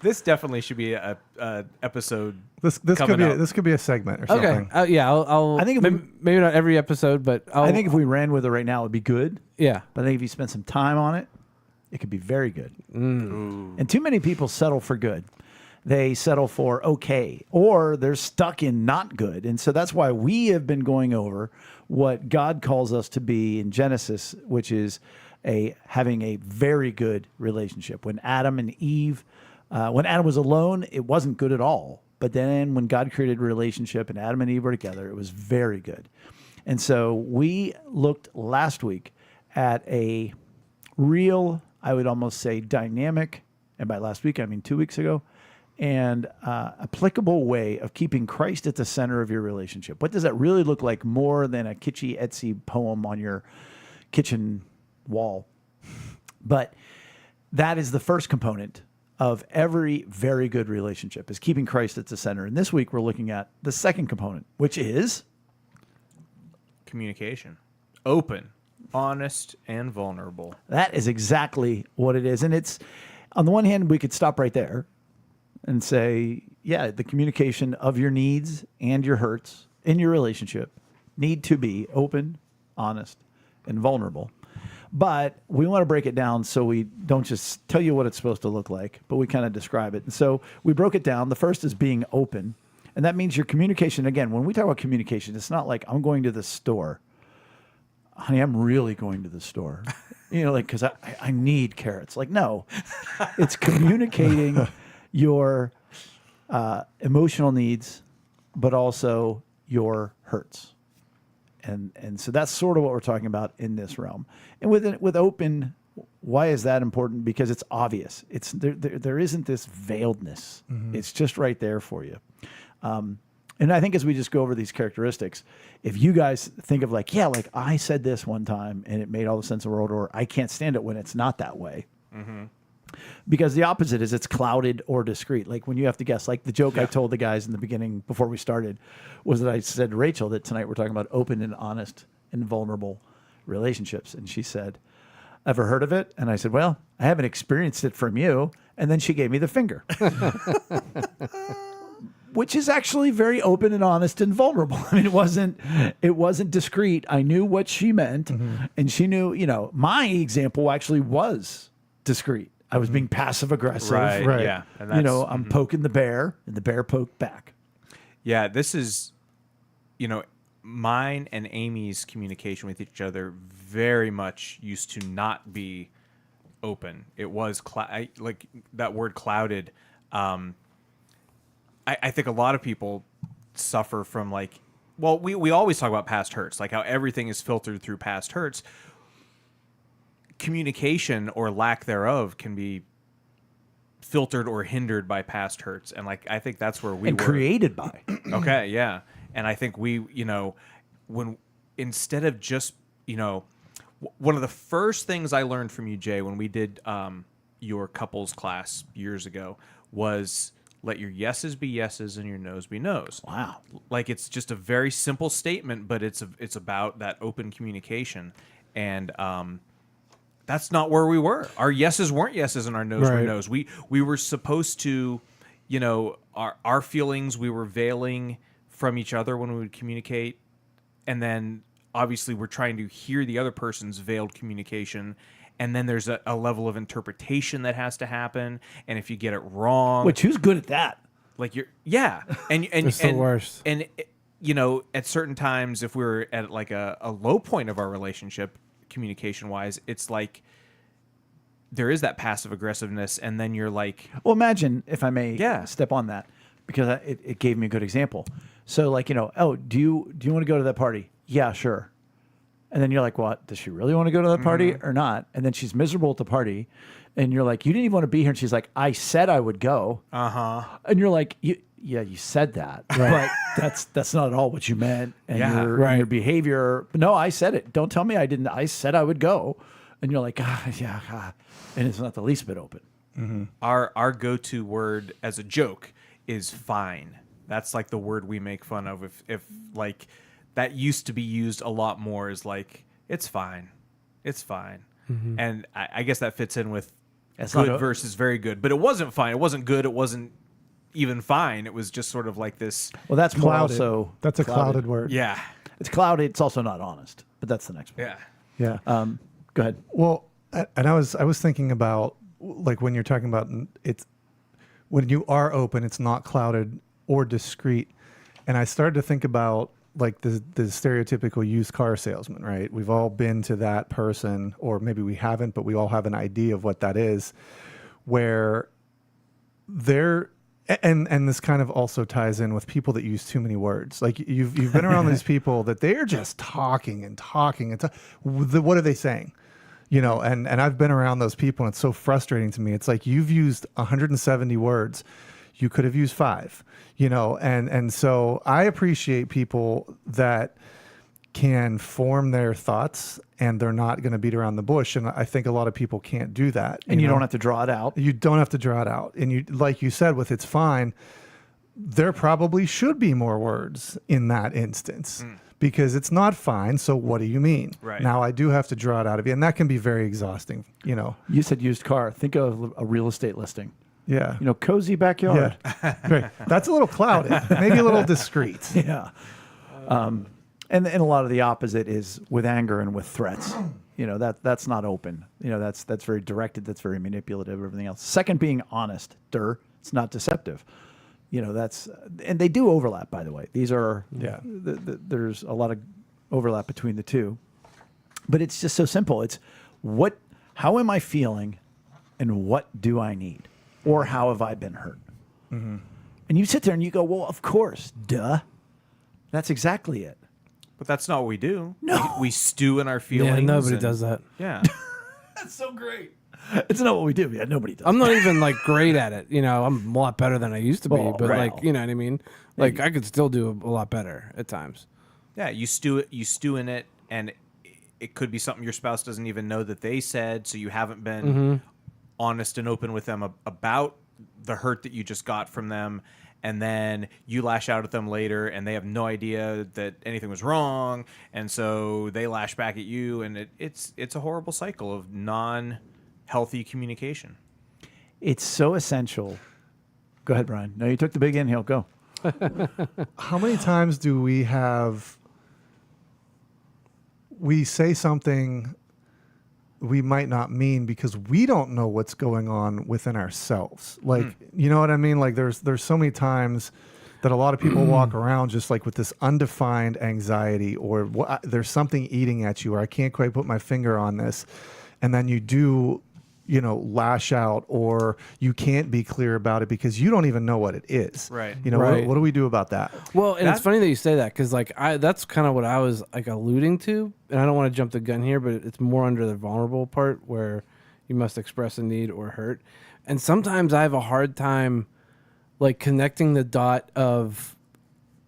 This definitely should be a episode. This coming could be a segment or Okay. something. Yeah, I'll I think if maybe not every episode, but I think if we ran with it right now, it'd be good. yeah. But I think if you spend some time on it, it could be very good. And too many people settle for good. They settle for okay, or they're stuck in not good. And so that's why we have been going over what God calls us to be in Genesis, which is having a very good relationship. When Adam and Eve, when Adam was alone, it wasn't good at all. But then when God created a relationship and Adam and Eve were together, it was very good. And so we looked last week at a real, I would almost say dynamic, and by last week I mean 2 weeks ago, and applicable way of keeping Christ at the center of your relationship. What does that really look like more than a kitschy Etsy poem on your kitchen wall? But that is the first component of every very good relationship, is keeping Christ at the center. And this week we're looking at the second component, which is Communication. Open, honest, and vulnerable. that is exactly what it is. And it's, on the one hand, we could stop right there and say, yeah, the communication of your needs and your hurts in your relationship need to be open, honest, and vulnerable. But we want to break it down so we don't just tell you what it's supposed to look like, but we kind of describe it. And so we broke it down. The first is being open. And that means your communication. Again, when we talk about communication, it's not like I'm going to the store. Honey, I'm really going to the store. You know, like, because I need carrots. Like, no, it's communicating your emotional needs, but also your hurts. And so that's sort of what we're talking about in this realm. And with open, why is that important? Because it's obvious. It's there isn't this veiledness. It's just right there for you. And I think as we just go over these characteristics, if you guys think of like, yeah, like I said this one time and it made all the sense in the world, or I can't stand it when it's not that way. Because the opposite is it's clouded or discreet. Like when you have to guess, like the joke I told the guys in the beginning before we started was that I said to Rachel that tonight we're talking about open and honest and vulnerable relationships. And she said, ever heard of it? And I said, well, I haven't experienced it from you. And then she gave me the finger. Which is actually very open and honest and vulnerable. I mean, it wasn't discreet. I knew what she meant, and she knew, you know, my example actually was discreet. I was being passive aggressive. Right. Right. Yeah. And You know, I'm poking the bear, and the bear poked back. Yeah, this is, you know, mine and Amy's communication with each other very much used to not be open. It was like that word clouded. I think a lot of people suffer from like, well, we always talk about past hurts, like how everything is filtered through past hurts. Communication or lack thereof can be filtered or hindered by past hurts, and like I think that's where we And were created by. Okay, yeah. And I think we, you know, when instead of just, you know, one of the first things I learned from you, Jay, when we did your couples class years ago was let your yeses be yeses and your noes be noes. Wow. Like it's just a very simple statement, but it's about that open communication. And that's not where we were. Our yeses weren't yeses and our noes were Right. noes. We were supposed to, you know, our feelings we were veiling from each other when we would communicate, and then obviously we're trying to hear the other person's veiled communication, and then there's a level of interpretation that has to happen, and if you get it wrong, Which who's good at that? like you're and It's the worst. And you know, at certain times, if we're at like a low point of our relationship, communication wise, it's like there is that passive aggressiveness, and then you're like, Well, imagine if I may Yeah. step on that, because it gave me a good example. So, like, oh, do you want to go to that party? Yeah, sure. And then you're like, what? Does she really want to go to that party or not? And then she's miserable at the party, and you're like, you didn't even want to be here. And she's like, I said I would go. And you're like, you said that, but that's not at all what you meant. And Yeah. your behavior. No, I said it. Don't tell me I didn't. I said I would go. And you're like, and it's not the least bit open. our go-to word as a joke is fine. That's like the word we make fun of. If like that used to be used a lot more, is like, it's fine, and I guess that fits in with It's good not a- versus very good. But it wasn't fine. It wasn't good. It wasn't even fine. It was just sort of like this. Well, that's more Clouded. also That's a clouded word. Yeah, It's clouded. It's also not honest. But that's the next one. yeah. Yeah. Go ahead. Well, and I was thinking about, like, when you're talking about it's when you are open, it's not clouded or discreet, and I started to think about like the stereotypical used car salesman, right? We've all been to that person, or maybe we haven't, but we all have an idea of what that is, where they're. And this kind of also ties in with people that use too many words. Like you've been around these people that they're just talking and talking and what are they saying? You know, and I've been around those people, and it's so frustrating to me. It's like you've used 170 words. You could have used 5, you know, and so I appreciate people that can form their thoughts and they're not going to beat around the bush. And I think a lot of people can't do that. And you know? don't have to draw it out. You don't have to draw it out. And you, like you said, with it's fine, there probably should be more words in that instance because it's not fine. So what do you mean? Right. Now I do have to draw it out of you. And that can be very exhausting, you know? You said used car. Think of a real estate listing. Yeah. You know, cozy backyard. Yeah. Right. That's a little clouded, maybe a little discreet. Yeah. And a lot of the opposite is with anger and with threats. You know, that's not open. You know, that's very directed. That's very manipulative. Everything else. Second, being honest. It's not deceptive. You know, and they do overlap. By the way, these are there's a lot of overlap between the two, but it's just so simple. It's how am I feeling, and what do I need, or how have I been hurt? Mm-hmm. And you sit there and you go, well, of course, duh. That's exactly it. But that's not what we do. No. We stew in our feelings. Yeah, nobody and- does that. Yeah. That's so great. It's not what we do. Yeah, nobody does. I'm not even like great at it. You know, I'm a lot better than I used to be, Well, but right. like, you know what I mean? Like I could still do a lot better at times. Yeah, you stew in it, and it could be something your spouse doesn't even know that they said, so you haven't been honest and open with them about the hurt that you just got from them, and then you lash out at them later, and they have no idea that anything was wrong, and so they lash back at you, and it's a horrible cycle of non-healthy communication. It's so essential. Go ahead, Brian. No, you took the big inhale. Go. How many times do we say something we might not mean because we don't know what's going on within ourselves? Like, you know what I mean? Like there's so many times that a lot of people walk around just like with this undefined anxiety, or there's something eating at you, or I can't quite put my finger on this. And then you do, you know, lash out, or you can't be clear about it because you don't even know what it is. Right. You know, Right. what do we do about that? Well, and it's That- funny that you say that because like that's kind of what I was like alluding to, and I don't want to jump the gun here, but it's more under the vulnerable part where you must express a need or hurt, and sometimes I have a hard time like connecting the dot of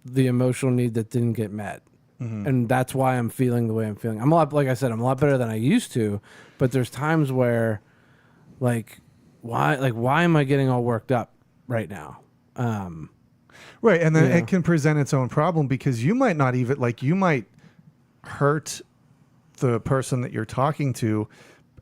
the emotional need that didn't get met. And that's why I'm feeling the way I'm feeling. Like I said, I'm a lot better than I used to, but there's times where like why am I getting all worked up right now? Right. And then Yeah. it can present its own problem because you might not even, like, you might hurt the person that you're talking to.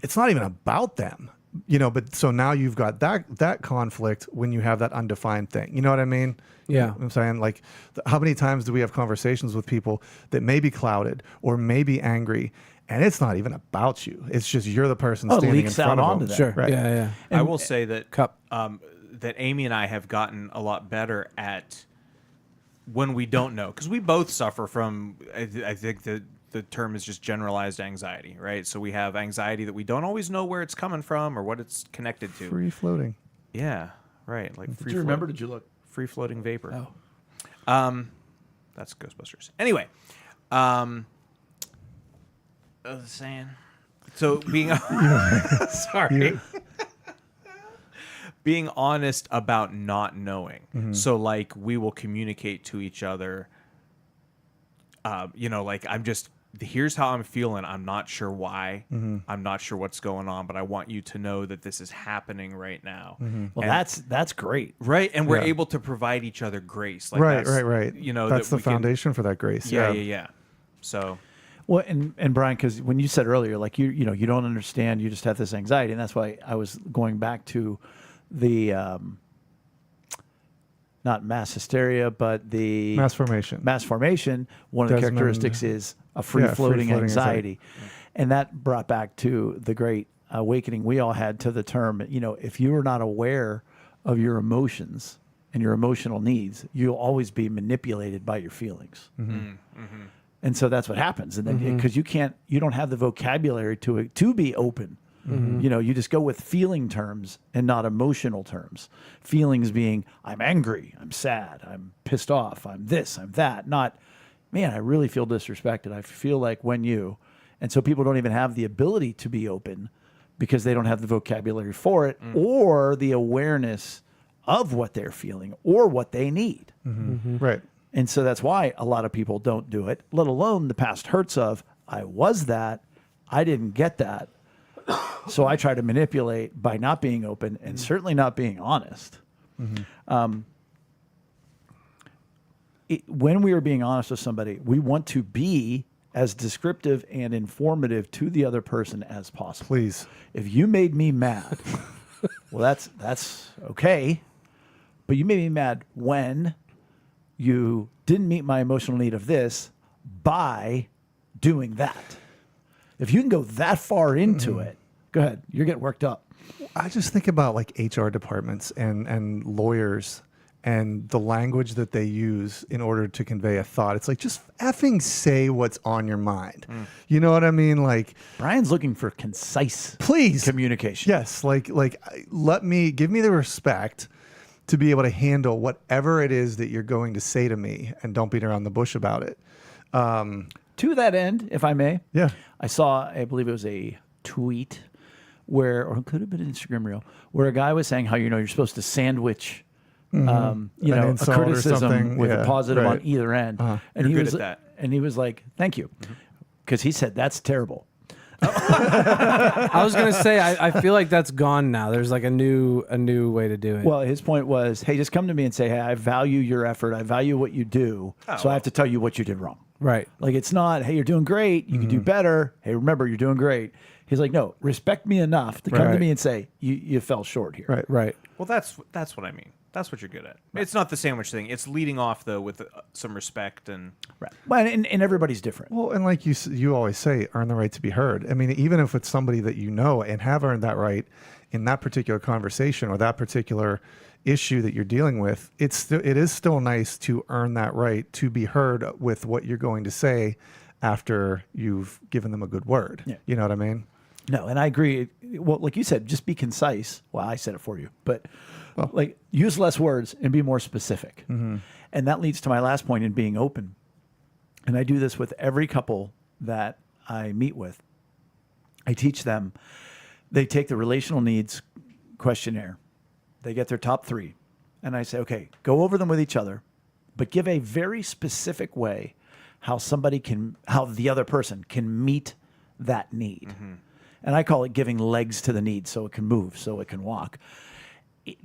It's not even about them, you know, but so now you've got that conflict when you have that undefined thing. You know what I mean? Yeah. You know what I'm saying, like, how many times do we have conversations with people that may be clouded or may be angry, and it's not even about you. It's just you're the person Oh, it standing in leaks front out of onto them. that. Sure. Right. Yeah. I will say that Cup. that Amy and I have gotten a lot better at when we don't know, because we both suffer from. I think the term is just generalized anxiety, right? So we have anxiety that we don't always know where it's coming from or what it's connected to. Free floating. Yeah, right. Like Did you remember? Did you look? free floating vapor. Oh. That's Ghostbusters. Anyway, I was saying. So being sorry. Being honest about not knowing. So like we will communicate to each other. Like here's how I'm feeling. I'm not sure why. I'm not sure what's going on, but I want you to know that this is happening right now. Well, that's great. Right, and we're Yeah. able to provide each other grace. Right. that's, That's the we can- foundation for that grace. Yeah. So Well, and Brian, because when you said earlier, like you don't understand, you just have this anxiety, and that's why I was going back to the not mass hysteria, but the Mass formation. mass formation. One of the Desmond- characteristics is a free-floating free-floating anxiety, and that brought back to the great awakening we all had to the term. If you are not aware of your emotions and your emotional needs, you'll always be manipulated by your feelings. And so that's what happens. And then because you don't have the vocabulary to be open. You just go with feeling terms and not emotional terms. Feelings being, I'm angry, I'm sad, I'm pissed off, I'm this, I'm that. Not, man, I really feel disrespected. I feel like when you. And so people don't even have the ability to be open because they don't have the vocabulary for it or the awareness of what they're feeling or what they need. Right. And so that's why a lot of people don't do it, let alone the past hurts of, I was that, I didn't get that. So I try to manipulate by not being open and certainly not being honest. When we are being honest with somebody, we want to be as descriptive and informative to the other person as possible. Please. If you made me mad, well, that's okay. But you made me mad when you didn't meet my emotional need of this by doing that. If you can go that far into it, go ahead. You're getting worked up. I just think about like HR departments and lawyers and the language that they use in order to convey a thought. It's like, just effing say what's on your mind. You know what I mean? Like, Brian's looking for concise please. communication. Yes. Like give me the respect to be able to handle whatever it is that you're going to say to me, and don't beat around the bush about it. To that end, if I may, Yeah. I saw, I believe it was a tweet or it could have been an Instagram reel, where a guy was saying how, you're supposed to sandwich, a insult or criticism something. with Yeah, a positive right. on either end. And You're he good was at that. And he was like, thank you. Because he said, that's terrible. I was gonna say I feel like that's gone now. There's like a new way to do it. Well, his point was, hey, just come to me and say, hey, I value your effort. I value what you do. So I have to tell you what you did wrong. right. Like, it's not, hey, you're doing great. You can do better. Hey, remember, you're doing great. He's like, no, respect me enough to come to Right. me and say, you fell short here. Right. Right. Well, that's what I mean. That's what you're good at. It's not the sandwich thing. It's leading off though with some respect and. Right. Well, and everybody's different. Well, and like you always say, earn the right to be heard. I mean, even if it's somebody that you know and have earned that right in that particular conversation or that particular issue that you're dealing with, it is still nice to earn that right to be heard with what you're going to say after you've given them a good word. Yeah. You know what I mean? No, and I agree. Well, like you said, just be concise. Well, I said it for you, but like use less words and be more specific. And that leads to my last point in being open. And I do this with every couple that I meet with. I teach them, they take the relational needs questionnaire. They get their top 3. And I say, okay, go over them with each other, but give a very specific way how the other person can meet that need. And I call it giving legs to the need so it can move, so it can walk.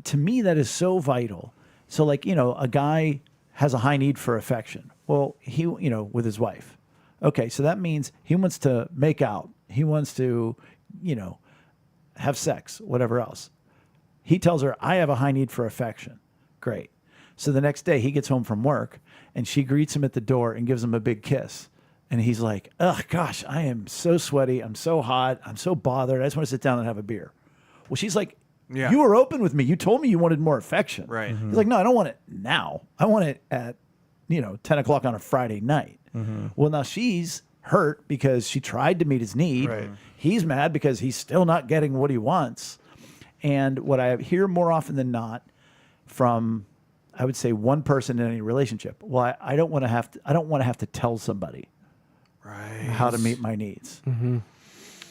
To me, that is so vital. So like, a guy has a high need for affection. Well, he, with his wife. Okay, so that means he wants to make out. He wants to, have sex, whatever else. He tells her, I have a high need for affection. Great. So the next day he gets home from work and she greets him at the door and gives him a big kiss. And he's like, oh, gosh, I am so sweaty. I'm so hot. I'm so bothered. I just want to sit down and have a beer. Well, she's like, Yeah. you were open with me. You told me you wanted more affection. Right. He's like, no, I don't want it now. I want it at, 10 o'clock on a Friday night. Well, now she's hurt because she tried to meet his need. Right. He's mad because he's still not getting what he wants. And what I hear more often than not from, I would say, one person in any relationship, well, I don't want to have to tell somebody how to meet my needs.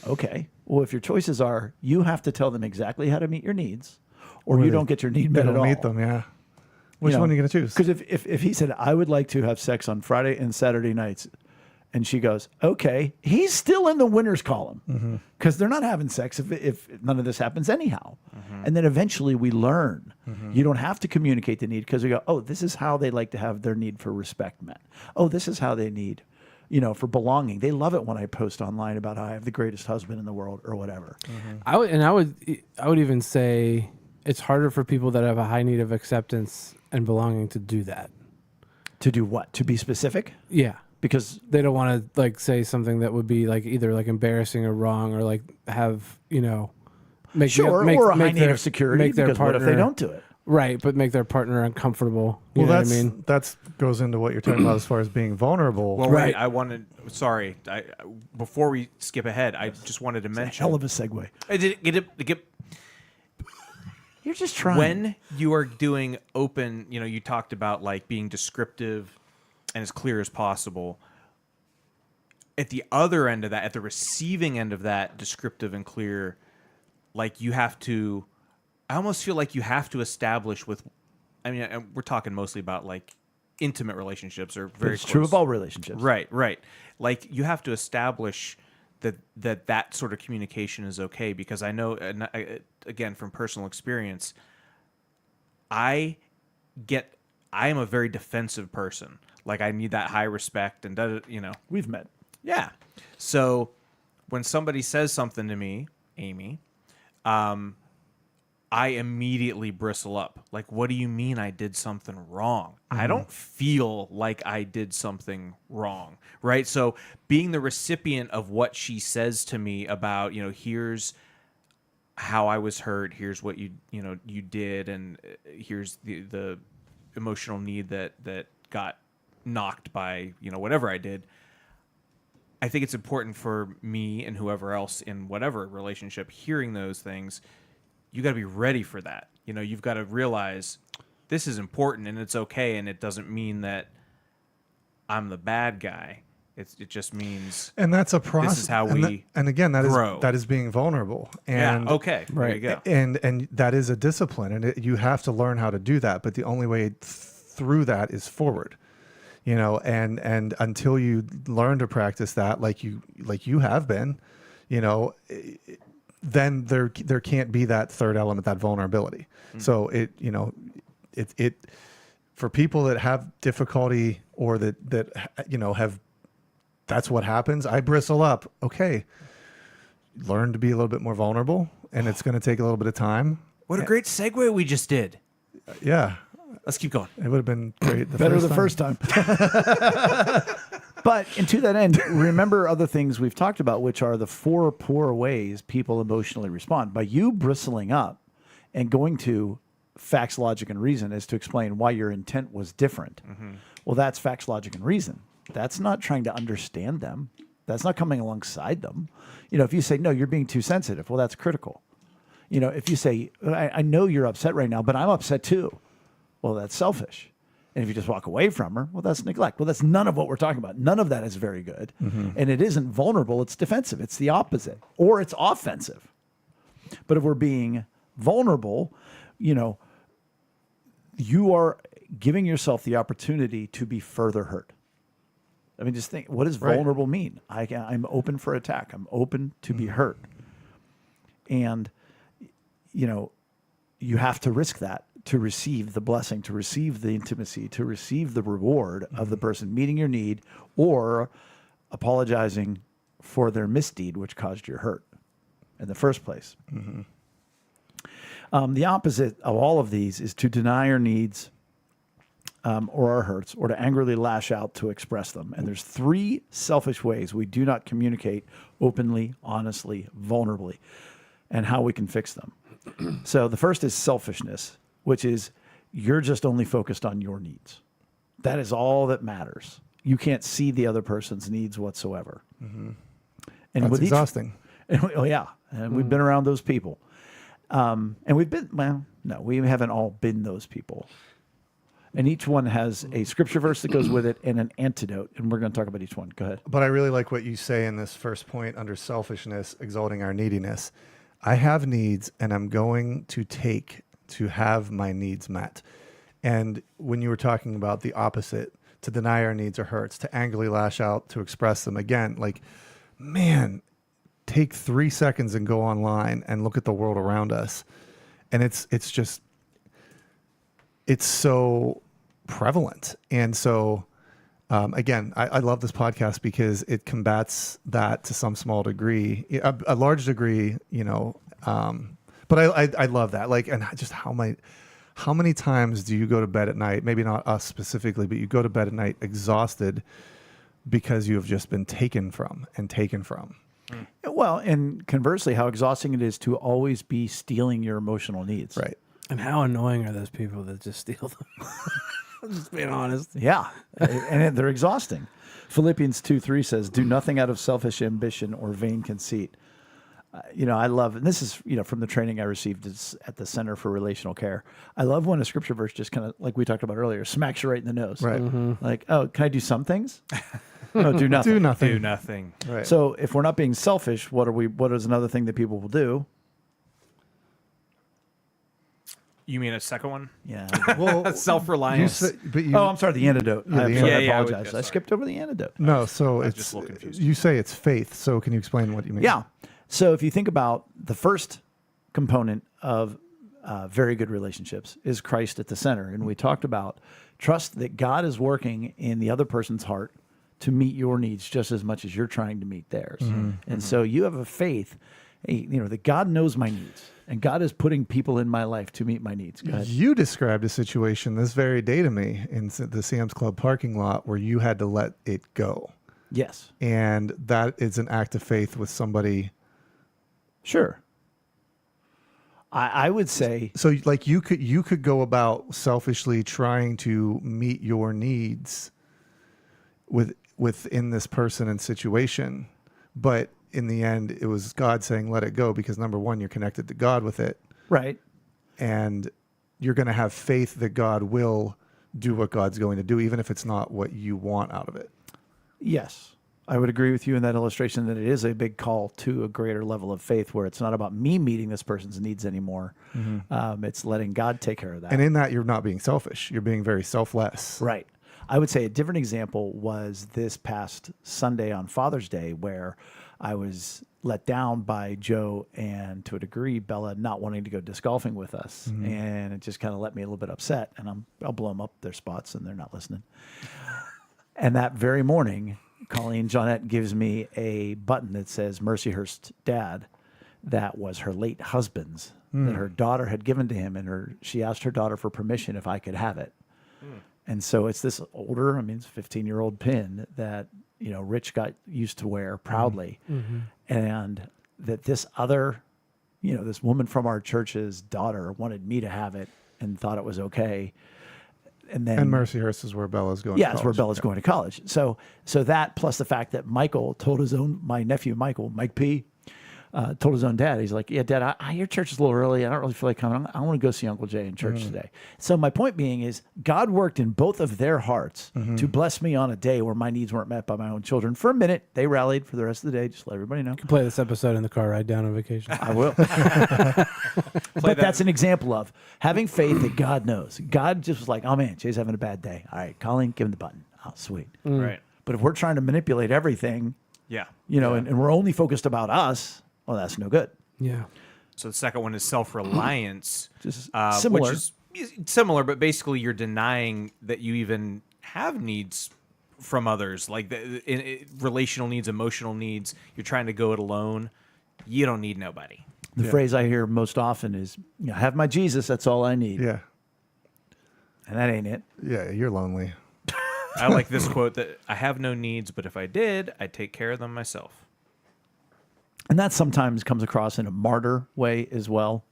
Okay. Well, if your choices are you have to tell them exactly how to meet your needs, or you don't get your need They met at don't all. meet them, yeah. Which one are you going to choose? Because if he said, I would like to have sex on Friday and Saturday nights, and she goes, okay, he's still in the winner's column because they're not having sex if none of this happens anyhow. And then eventually we learn. You don't have to communicate the need because we go, oh, this is how they like to have their need for respect met. Oh, this is how they need, for belonging. They love it when I post online about how I have the greatest husband in the world or whatever. I would even say it's harder for people that have a high need of acceptance and belonging to do that. To do what? To be specific? Yeah. Because They don't want to like say something that would be like either like embarrassing or wrong or like have, make sure, make, or a high make need their, of security. make their Because partner, what if they don't do it? Right, but make their partner uncomfortable. You Well, know that's what I mean? that's goes into what you're talking about as far as being vulnerable. Well, Right. wait, I wanted. Sorry, before we skip ahead, I just wanted to mention. Hell of a segue. I did get You're just trying. when you are doing open. You talked about like being descriptive and as clear as possible. At the other end of that, at the receiving end of that, descriptive and clear, like you have to. I almost feel like you have to establish with. I mean, and we're talking mostly about like intimate relationships or very. It's true of all relationships. Right. Like you have to establish that sort of communication is okay because I know, and again from personal experience, I am a very defensive person. Like I need that high respect and We've met. yeah. So when somebody says something to me, Amy, I immediately bristle up. Like, what do you mean I did something wrong? I don't feel like I did something wrong, right? So being the recipient of what she says to me about, here's how I was hurt, here's what you did, and here's the emotional need that got knocked by, whatever I did. I think it's important for me and whoever else in whatever relationship hearing those things. You got to be ready for that. You've got to realize this is important and it's okay. And it doesn't mean that I'm the bad guy. It just means And that's a process. This is how and we and again, grow. that is being vulnerable. And yeah. Okay. There you go. And that is a discipline, and you have to learn how to do that. But the only way through that is forward. And until you learn to practice that, like you have been, then there can't be that third element, that vulnerability. So it for people that have difficulty or that have, that's what happens. I bristle up. Okay, learn to be a little bit more vulnerable, and it's going to take a little bit of time. What a great segue we just did. Yeah, Let's keep going. it would have been great. Better the first time. But, and to that end, remember other things we've talked about, which are the 4 poor ways people emotionally respond. By you bristling up and going to facts, logic, and reason is to explain why your intent was different. Well, that's facts, logic, and reason. That's not trying to understand them. That's not coming alongside them. If you say, no, you're being too sensitive, well, that's critical. If you say, I know you're upset right now, but I'm upset too. Well, that's selfish. And if you just walk away from her, well, that's neglect. Well, that's none of what we're talking about. None of that is very good. And it isn't vulnerable. It's defensive. It's the opposite. Or it's offensive. But if we're being vulnerable, you are giving yourself the opportunity to be further hurt. I mean, just think, what does vulnerable mean? I'm open for attack. I'm open to be hurt. And, you have to risk that to receive the blessing, to receive the intimacy, to receive the reward of the person meeting your need or apologizing for their misdeed, which caused your hurt in the first place. The opposite of all of these is to deny your needs, or our hurts, or to angrily lash out to express them. And there's 3 selfish ways we do not communicate openly, honestly, vulnerably, and how we can fix them. So the first is selfishness, which is you're just only focused on your needs. That is all that matters. You can't see the other person's needs whatsoever. And That's exhausting. Oh yeah, and we've been around those people, and we've been no, we haven't all been those people. And each one has a scripture verse that goes with it and an antidote, and we're going to talk about each one. Go ahead. But I really like what you say in this first point under selfishness, exalting our neediness. I have needs, and I'm going to take to have my needs met. And when you were talking about the opposite, to deny our needs or hurts, to angrily lash out, to express them, again, like, man, take 3 seconds and go online and look at the world around us. And it's so prevalent. And so, again, I love this podcast because it combats that to some small degree, a large degree, but I love that. Like, and just how many times do you go to bed at night? Maybe not us specifically, but you go to bed at night exhausted because you have just been taken from. Well, and conversely, how exhausting it is to always be stealing your emotional needs. Right. And how annoying are those people that just steal them? I'm just being honest. Yeah, and they're exhausting. Philippians 2:3 says, "Do nothing out of selfish ambition or vain conceit." I love, and this is, from the training I received at the Center for Relational Care. I love when a scripture verse just kind of, like we talked about earlier, smacks you right in the nose. Right. Like, oh, can I do some things? No, do nothing. Do nothing. Do nothing. Right. So if we're not being selfish, what is another thing that people will do? You mean a second one? Yeah. Well, Self-reliance. I'm sorry, the antidote. Yeah, I the antidote. apologize. Yeah, I skipped over the antidote. No, so was it's just a little confused. you say it's faith. So can you explain what you mean? Yeah. So if you think about the first component of very good relationships is Christ at the center. And we talked about trust that God is working in the other person's heart to meet your needs just as much as you're trying to meet theirs. And so you have a faith, that God knows my needs and God is putting people in my life to meet my needs. Go ahead. You described a situation this very day to me in the Sam's Club parking lot where you had to let it go. Yes. And that is an act of faith with somebody. Sure. I would say So like you could go about selfishly trying to meet your needs within this person and situation, but in the end it was God saying let it go because number one, you're connected to God with it. right. And you're going to have faith that God will do what God's going to do, even if it's not what you want out of it. Yes. I would agree with you in that illustration that it is a big call to a greater level of faith where it's not about me meeting this person's needs anymore. It's letting God take care of that. And in that, you're not being selfish. You're being very selfless. Right. I would say a different example was this past Sunday on Father's Day where I was let down by Joe and, to a degree, Bella not wanting to go disc golfing with us. And it just kind of let me a little bit upset. And I'll blow them up their spots and they're not listening. And that very morning, Colleen Jeanette gives me a button that says Mercyhurst Dad. That was her late husband's that her daughter had given to him, and she asked her daughter for permission if I could have it. And so it's this older, it's a 15-year-old pin that Rich got used to wear proudly, and that this other, this woman from our church's daughter wanted me to have it and thought it was okay. And Mercyhurst is where Bella's going. Yeah, to it's where college. Bella's going to college. So that plus the fact that Michael told my nephew Michael, Mike P, told his own dad. He's like, "Yeah, Dad, your church is a little early. I don't really feel like coming. I want to go see Uncle Jay in church today." So my point being is, God worked in both of their hearts to bless me on a day where my needs weren't met by my own children. For a minute, they rallied for the rest of the day. Just let everybody know. Play this episode in the car ride down on vacation. I will. But that's an example of having faith that God knows. God just was like, "Oh man, Jay's having a bad day. All right, Colleen, give him the button. Oh, sweet." Right. But if we're trying to manipulate everything, Yeah. and we're only focused about us, well, that's no good. Yeah. So the second one is self-reliance. Just similar. Which is similar, but basically you're denying that you even have needs from others, like relational needs, emotional needs. You're trying to go it alone. You don't need nobody. The phrase I hear most often is, "Have my Jesus. That's all I need." Yeah. And that ain't it. Yeah, you're lonely. I like this quote that I have no needs, but if I did, I'd take care of them myself. And that sometimes comes across in a martyr way as well.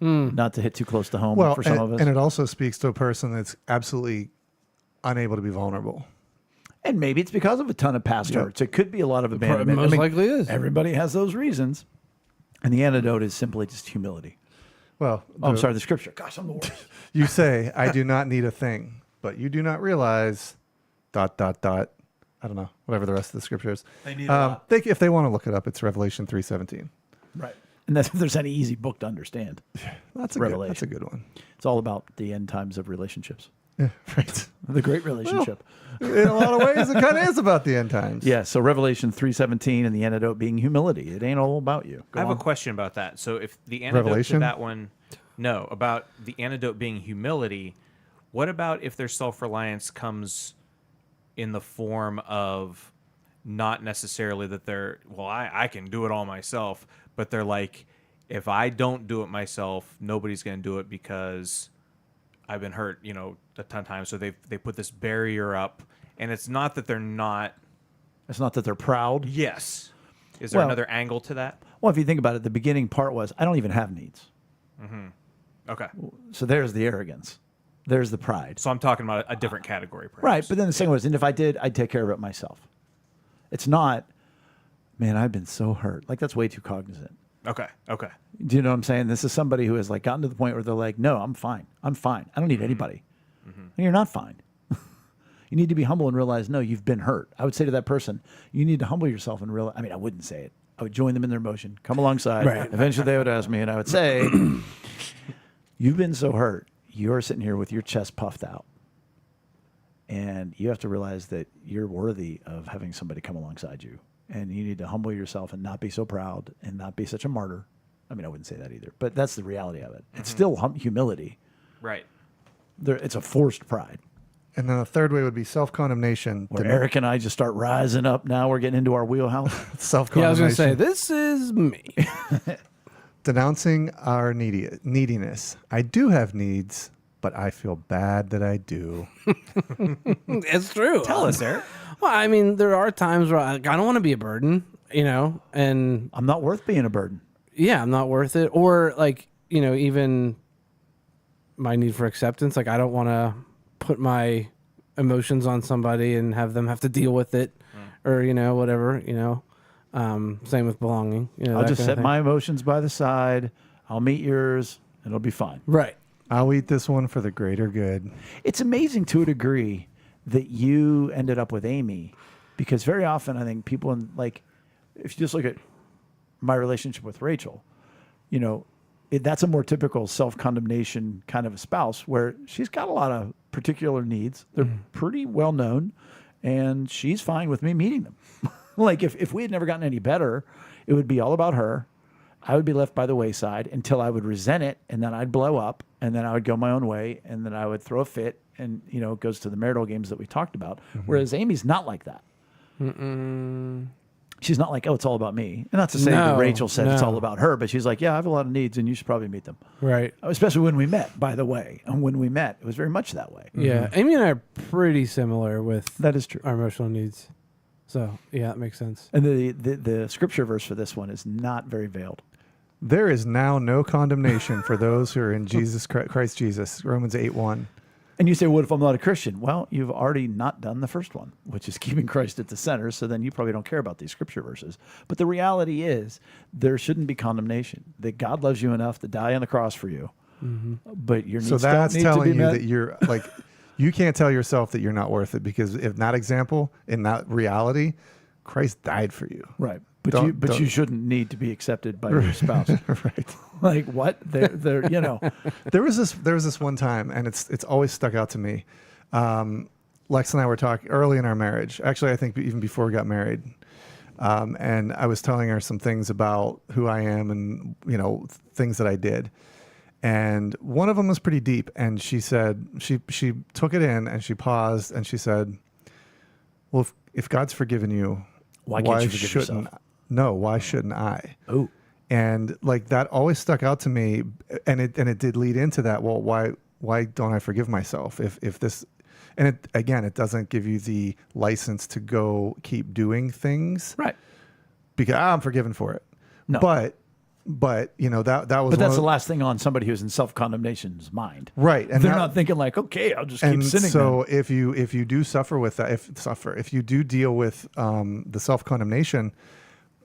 Not to hit too close to home for some of us. And it also speaks to a person that's absolutely unable to be vulnerable. And maybe it's because of a ton of past hurts. It could be a lot of abandonment. Most likely is. Everybody has those reasons. And the antidote is simply just humility. Well, I'm sorry, the scripture. Gosh, I'm the worst. You say, I do not need a thing, but you do not realize ... I don't know, whatever the rest of the scripture is. They need a lot. If they want to look it up, it's Revelation 3:17. Right. And that's if there's any easy book to understand. That's a good one. It's all about the end times of relationships. Yeah, right. The great relationship. In a lot of ways, it kind of is about the end times. Yeah, so Revelation 3:17 and the antidote being humility. It ain't all about you. I have a question about that. So if the antidote Revelation? to that one, no, about the antidote being humility, what about if their self-reliance comes in the form of not necessarily that they're, well, I can do it all myself, but they're like, if I don't do it myself, nobody's going to do it because I've been hurt, a ton of times. So they put this barrier up, and it's not that they're not. It's not that they're proud. Yes. Is there another angle to that? Well, if you think about it, the beginning part was, I don't even have needs. Okay. So there's the arrogance. There's the pride. So I'm talking about a different category, perhaps. Right, but then the second was, and if I did, I'd take care of it myself. It's not, man, I've been so hurt. Like, that's way too cognizant. Okay. Do you know what I'm saying? This is somebody who has like gotten to the point where they're like, no, I'm fine. I don't need anybody. And you're not fine. You need to be humble and realize, no, you've been hurt. I would say to that person, you need to humble yourself and realize, I wouldn't say it. I would join them in their emotion, come alongside. Right. Eventually they would ask me, and I would say, you've been so hurt. You're sitting here with your chest puffed out. And you have to realize that you're worthy of having somebody come alongside you. And you need to humble yourself and not be so proud and not be such a martyr. I wouldn't say that either, but that's the reality of it. It's still humility. Right. It's a forced pride. And then the third way would be self-condemnation. Where Eric and I just start rising up. Now we're getting into our wheelhouse. Self-condemnation. Yeah, I was going to say, this is me. Denouncing our neediness. I do have needs, but I feel bad that I do. It's true. Tell us, Eric. Well, there are times where I don't want to be a burden, and I'm not worth being a burden. yeah, I'm not worth it. Or even my need for acceptance. Like, I don't want to put my emotions on somebody and have them have to deal with it or, whatever, same with belonging. I'll just set my emotions by the side. I'll meet yours. And it'll be fine. Right. I'll eat this one for the greater good. It's amazing to a degree that you ended up with Amy, because very often I think people if you just look at my relationship with Rachel, that's a more typical self-condemnation kind of a spouse where she's got a lot of particular needs. They're pretty well known, and she's fine with me meeting them. Like if we had never gotten any better, it would be all about her. I would be left by the wayside until I would resent it, and then I'd blow up, and then I would go my own way, and then I would throw a fit, and it goes to the marital games that we talked about. Whereas Amy's not like that. She's not like, oh, it's all about me. And not to say that Rachel said it's all about her, but she's like, yeah, I have a lot of needs, and you should probably meet them. Right. Especially when we met, by the way. And when we met, it was very much that way. Yeah. Amy and I are pretty similar with That is true. our emotional needs. So, yeah, that makes sense. And the scripture verse for this one is not very veiled. There is now no condemnation for those who are in Christ Jesus. Romans 8:1. And you say, what if I'm not a Christian? Well, you've already not done the first one, which is keeping Christ at the center. So then you probably don't care about these scripture verses. But the reality is there shouldn't be condemnation. That God loves you enough to die on the cross for you. But your needs So that's don't need telling to be you met. that you're like, you can't tell yourself that you're not worth it, because in that example, in that reality, Christ died for you. Right. But Don't- you shouldn't need to be accepted by your spouse. Right. Like what? They're There was this one time, and it's always stuck out to me. Lex and I were talking early in our marriage. Actually, I think even before we got married. And I was telling her some things about who I am and, things that I did. And one of them was pretty deep. And she said, she took it in and she paused and she said, well, if God's forgiven you, Why can't you forgive shouldn't, yourself? no, why shouldn't I? Oh. And like that always stuck out to me, and it did lead into that. Well, why why don't I forgive myself if this, and it doesn't give you the license to go keep doing things, Right. because I'm forgiven for it. No. But you know, that was But that's the last thing on somebody who's in self-condemnation's mind. right, and They're that- not thinking like, okay, I'll just keep and sinning. so if you do suffer with that, if you do deal with the self-condemnation,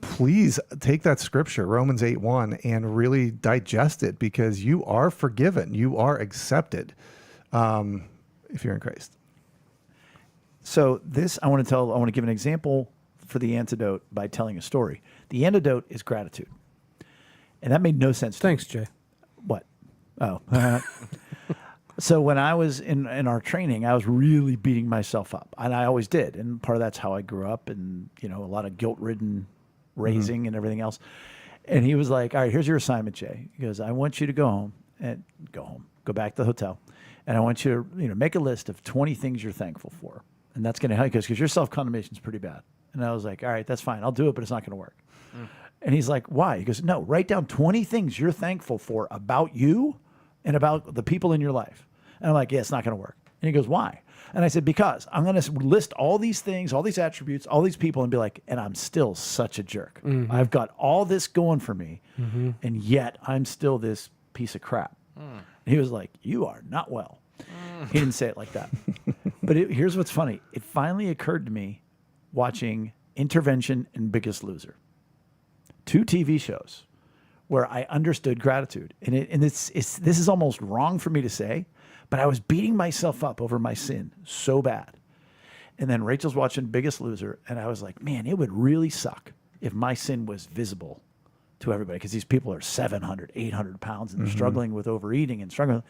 please take that scripture, Romans 8:1, and really digest it, because you are forgiven, you are accepted, if you're in Christ. So I want to give an example for the antidote by telling a story. The antidote is gratitude. And that made no sense to Thanks, me. Jay. What? Oh. So when I was in our training, I was really beating myself up. And I always did. And part of that's how I grew up, and, you know, a lot of guilt-ridden raising and everything else. And he was like, all right, here's your assignment, Jay. He goes, I want you to go back to the hotel. And I want you to, make a list of 20 things you're thankful for. And that's going to help you, because your self-condemnation is pretty bad. And I was like, all right, that's fine. I'll do it, but it's not going to work. And he's like, why? He goes, no, write down 20 things you're thankful for about you and about the people in your life. And I'm like, yeah, it's not going to work. And he goes, why? And I said, because I'm going to list all these things, all these attributes, all these people, and be like, and I'm still such a jerk. I've got all this going for me, and yet I'm still this piece of crap. And he was like, you are not well. He didn't say it like that. But here's what's funny. It finally occurred to me watching Intervention and Biggest Loser. 2 TV shows where I understood gratitude. And this is almost wrong for me to say, but I was beating myself up over my sin so bad. And then Rachel's watching Biggest Loser, and I was like, man, it would really suck if my sin was visible to everybody, because these people are 700, 800 pounds, and they're struggling with overeating and struggling.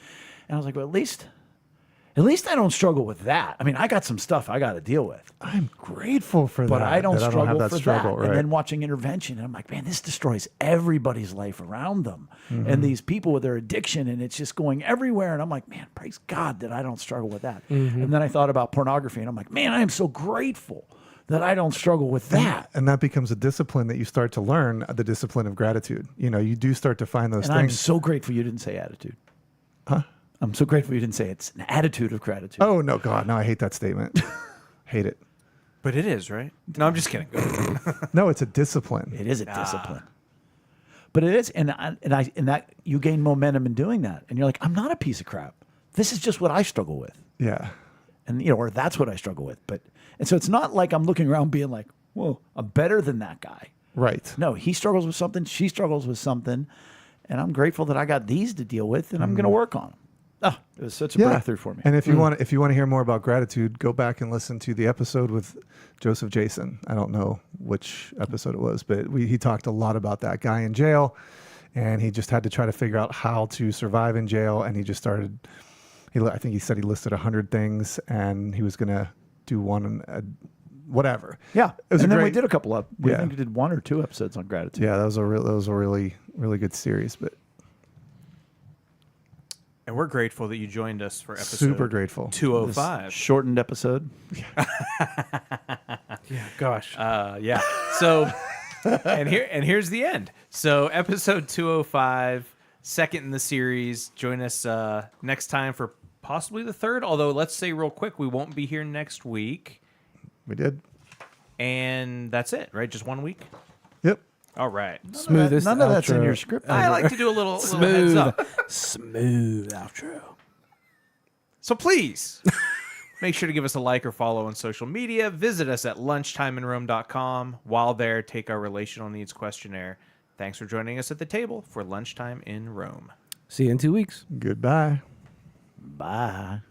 And I was like, well, at least I don't struggle with that. I mean, I got some stuff I got to deal with. I'm grateful for But that. I don't that struggle have that for struggle, that. Right. And then watching Intervention, and I'm like, man, this destroys everybody's life around them. And these people with their addiction, and it's just going everywhere. And I'm like, man, praise God that I don't struggle with that. And then I thought about pornography, and I'm like, man, I am so grateful that I don't struggle with that. And that becomes a discipline that you start to learn, the discipline of gratitude. You do start to find those And I'm things. so grateful you didn't say attitude. Huh? I'm so grateful you didn't say it's an attitude of gratitude. Oh, no, God. No, I hate that statement. Hate it. But it is, right? No, I'm just kidding. No, it's a discipline. It is a discipline. But it is, and that you gain momentum in doing that. And you're like, I'm not a piece of crap. This is just what I struggle with. Yeah. And or that's what I struggle with. And so it's not like I'm looking around being like, whoa, I'm better than that guy. Right. No, he struggles with something, she struggles with something, and I'm grateful that I got these to deal with, and I'm going to work on them. Oh, it was such a breakthrough for me. And if you want to hear more about gratitude, go back and listen to the episode with Joseph Jason. I don't know which episode it was, but he talked a lot about that guy in jail, and he just had to try to figure out how to survive in jail. And he just started. I think he said he listed 100 things, and he was going to do one, whatever. Yeah, it was and then we great. did a couple of. I Yeah. think we did 1 or 2 episodes on gratitude. Yeah, that was a really good series. But And we're grateful that you joined us for episode super grateful. 205. Shortened episode. Yeah, gosh. Yeah. So, and here's the end. So, episode 205, second in the series. Join us next time for possibly the third. Although, let's say real quick, we won't be here next week. We did. And that's it, right? Just 1 week? Yep. All right. Smoothest None of that's in outro your script. I like to do a little heads up. Smooth outro. So please make sure to give us a like or follow on social media. Visit us at lunchtimeinrome.com. While there, take our relational needs questionnaire. Thanks for joining us at the table for Lunchtime in Rome. See you in 2 weeks. Goodbye. Bye.